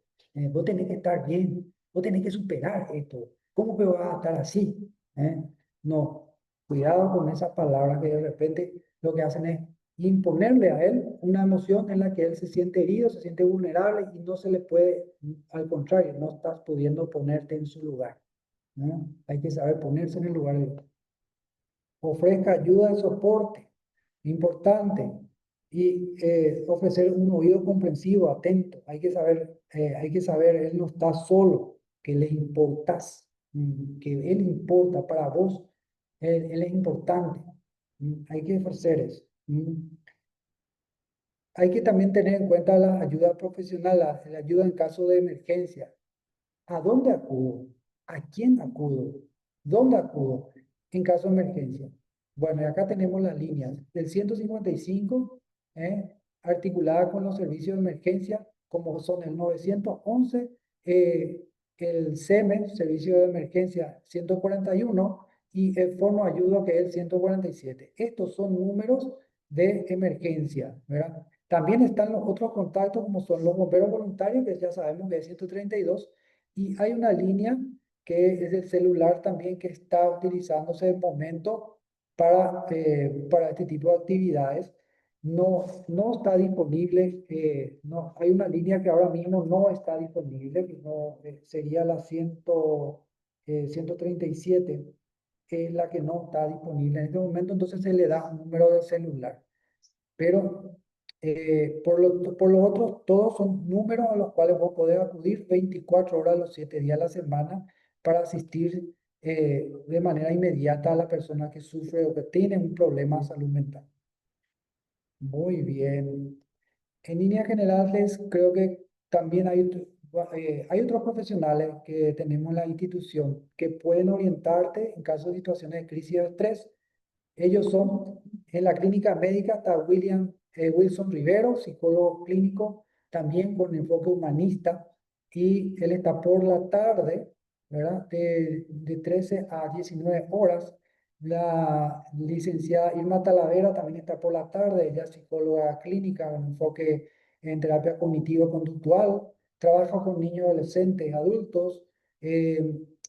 [SPEAKER 1] Vos tenés que estar bien, vos tenés que superar esto. ¿Cómo que vas a estar así? ¿Eh? No, cuidado con esas palabras que de repente lo que hacen es imponerle a él una emoción en la que él se siente herido, se siente vulnerable y no se le puede, al contrario, no estás pudiendo ponerte en su lugar, ¿no? Hay que saber ponerse en el lugar del otro. Ofrezca ayuda y soporte, importante, y ofrecer un oído comprensivo, atento. Hay que saber, él no está solo, que le importas, que él importa para vos, él es importante. Hay que ofrecer eso. Hay que también tener en cuenta la ayuda profesional, la ayuda en caso de emergencia. ¿A dónde acudo? ¿A quién acudo? ¿Dónde acudo en caso de emergencia? Bueno, y acá tenemos las líneas del 155, articulada con los servicios de emergencia, como son el 911, el SEME, Servicio de Emergencia 141, y el Fono Ayuda, que es el 147. Estos son números de emergencia, ¿verdad? También están los otros contactos, como son los bomberos voluntarios, que ya sabemos que es 132, y hay una línea que es el celular también que está utilizándose de momento para este tipo de actividades. No está disponible, no, hay una línea que ahora mismo no está disponible, que no, sería la 137, es la que no está disponible en este momento, entonces se le da un número de celular. Pero por lo otro, todos son números a los cuales vos podés acudir 24 horas los 7 días a la semana para asistir de manera inmediata a la persona que sufre o que tiene un problema de salud mental. Muy bien. En líneas generales, creo que también hay otros profesionales que tenemos en la institución que pueden orientarte en caso de situaciones de crisis de estrés. Ellos son, en la clínica médica está Wilson Rivero, psicólogo clínico, también con enfoque humanista, y él está por la tarde, ¿verdad? De 13 a 19 horas. La licenciada Irma Talavera también está por la tarde, ella es psicóloga clínica con enfoque en terapia cognitivo-conductual, trabaja con niños, adolescentes, adultos, eh,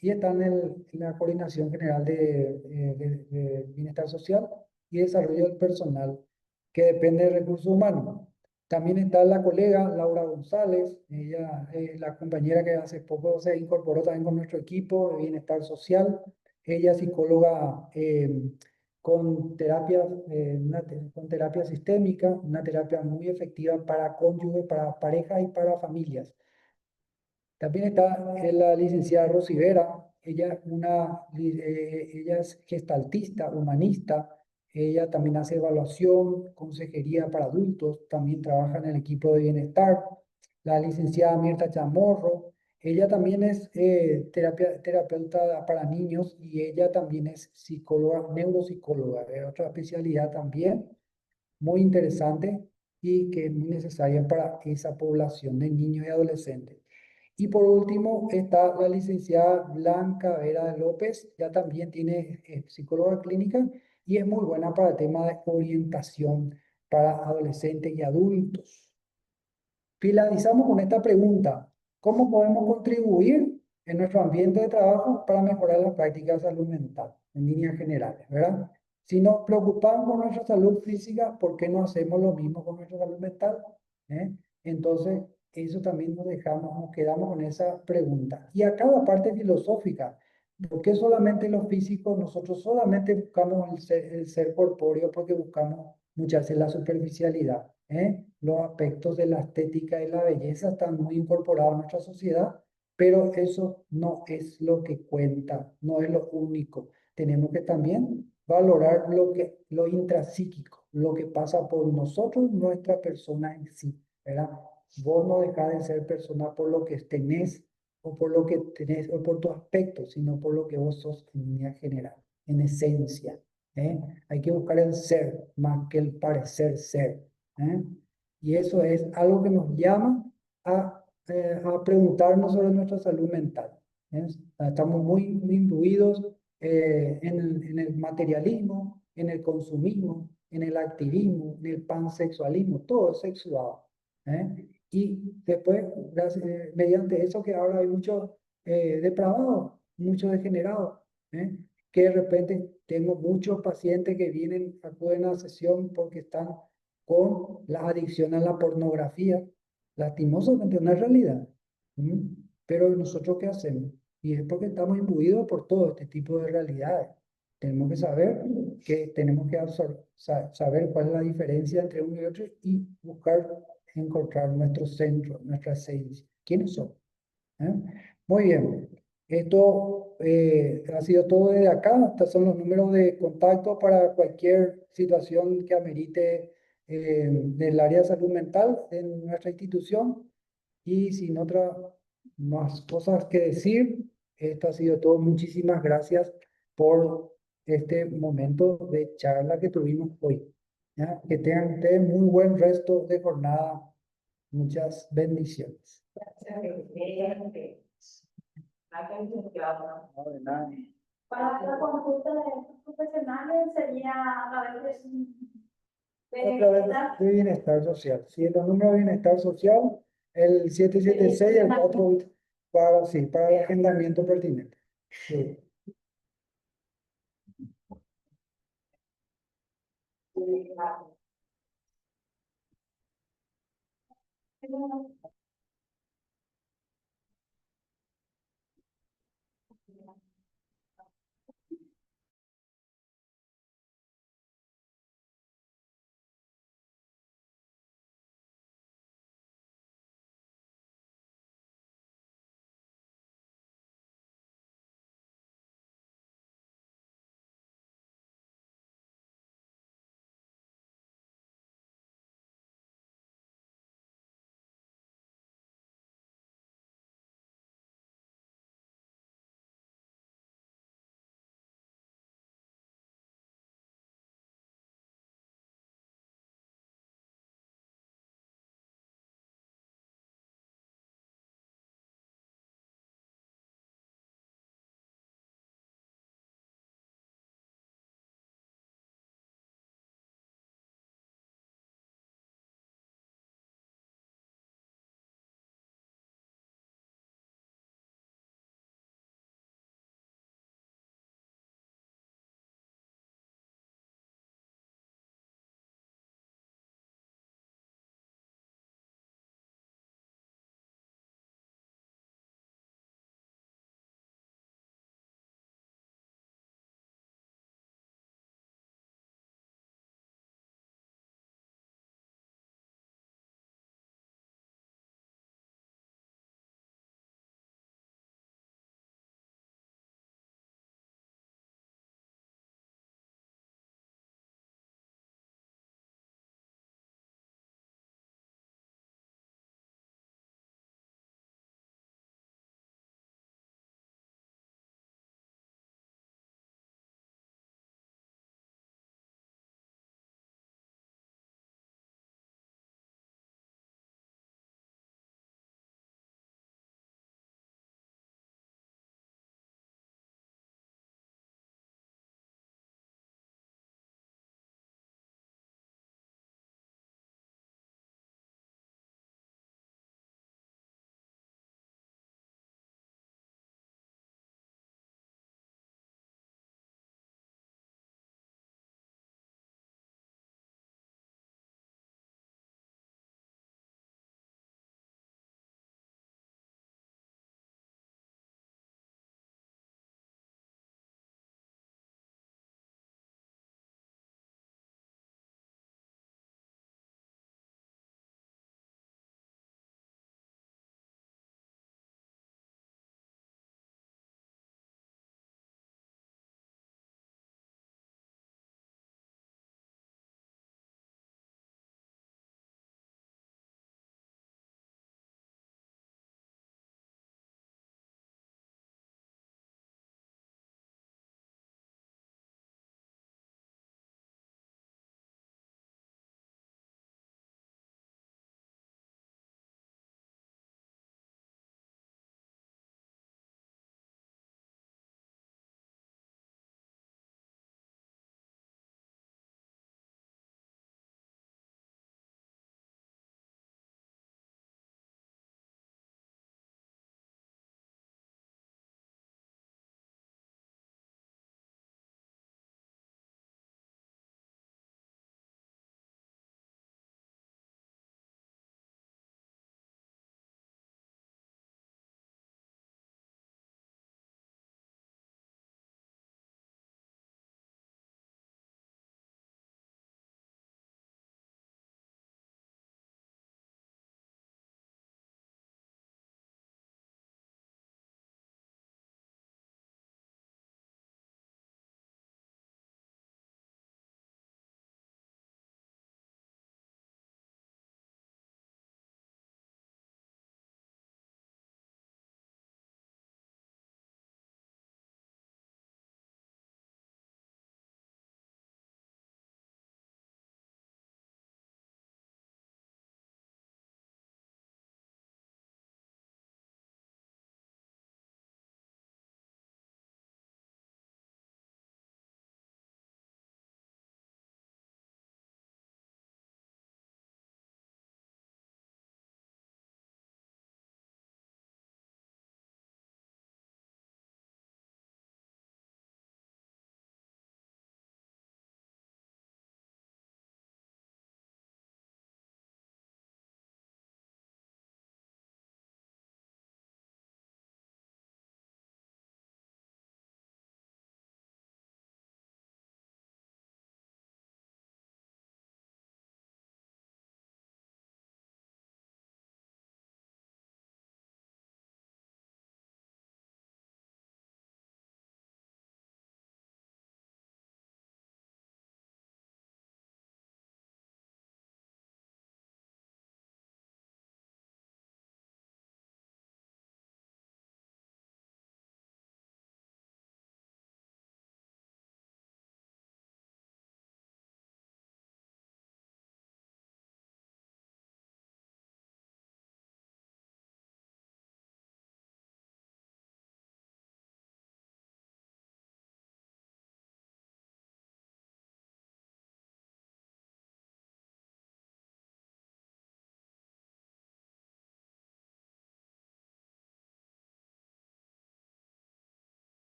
[SPEAKER 1] y está en la Coordinación General de Bienestar Social y Desarrollo del Personal, que depende de Recursos Humanos. También está la colega Laura González, ella es la compañera que hace poco se incorporó también con nuestro equipo de Bienestar Social. Ella es psicóloga con con terapia sistémica, una terapia muy efectiva para cónyuges, para parejas y para familias. También está la licenciada Rosy Vera, ella es gestaltista, humanista, ella también hace evaluación, consejería para adultos, también trabaja en el equipo de bienestar. La licenciada Mirta Chamorro, ella también es terapeuta para niños y ella también es psicóloga, neuropsicóloga, es otra especialidad también muy interesante y que es muy necesaria para esa población de niños y adolescentes. Y por último está la licenciada Blanca Vera López, ya también tiene psicóloga clínica y es muy buena para el tema de orientación para adolescentes y adultos. Finalizamos con esta pregunta: ¿cómo podemos contribuir en nuestro ambiente de trabajo para mejorar las prácticas de salud mental en líneas generales, ¿verdad? Si nos preocupamos por nuestra salud física, ¿por qué no hacemos lo mismo con nuestra salud mental? ¿Eh? Entonces, eso también nos quedamos con esa pregunta. Y acá la parte filosófica: ¿por qué solamente los físicos? Nosotros solamente buscamos el ser corpóreo porque buscamos muchas veces la superficialidad. Los aspectos de la estética y la belleza están muy incorporados en nuestra sociedad, pero eso no es lo que cuenta, no es lo único. Tenemos que también valorar lo intrapsíquico, lo que pasa por nosotros, nuestra persona en sí, ¿verdad? Vos no dejás de ser persona por lo que tenés, o por lo que tenés, o por tu aspecto, sino por lo que vos sos en línea general, en esencia. Hay que buscar el ser más que el parecer ser. Y eso es algo que nos llama a preguntarnos sobre nuestra salud mental. Estamos muy imbuidos en el materialismo, en el consumismo, en el activismo, en el pansexualismo, todo es sexuado. Y después, mediante eso que ahora hay muchos depravados, muchos degenerados, que de repente tengo muchos pacientes que vienen, acuden a sesión porque están con la adicción a la pornografía. Lastimosamente, una realidad. Pero nosotros, ¿qué hacemos? Y es porque estamos imbuidos por todo este tipo de realidades. Tenemos que saber que tenemos que saber cuál es la diferencia entre uno y otro y buscar encontrar nuestro centro, nuestra esencia. ¿Quiénes somos? Muy bien. Esto ha sido todo desde acá. Estos son los números de contacto para cualquier situación que amerite del área de salud mental en nuestra institución. Y sin otras más cosas que decir, esto ha sido todo. Muchísimas gracias por este momento de charla que tuvimos hoy. ¿Ya? Que tengan ustedes muy buen resto de jornada. Muchas bendiciones. No, de nada.
[SPEAKER 3] Para la consulta de estos profesionales sería a través
[SPEAKER 1] A través de bienestar social. Si el número de bienestar social, el 776, el 4, para, sí, para el agendamiento pertinente. Sí.
[SPEAKER 3] de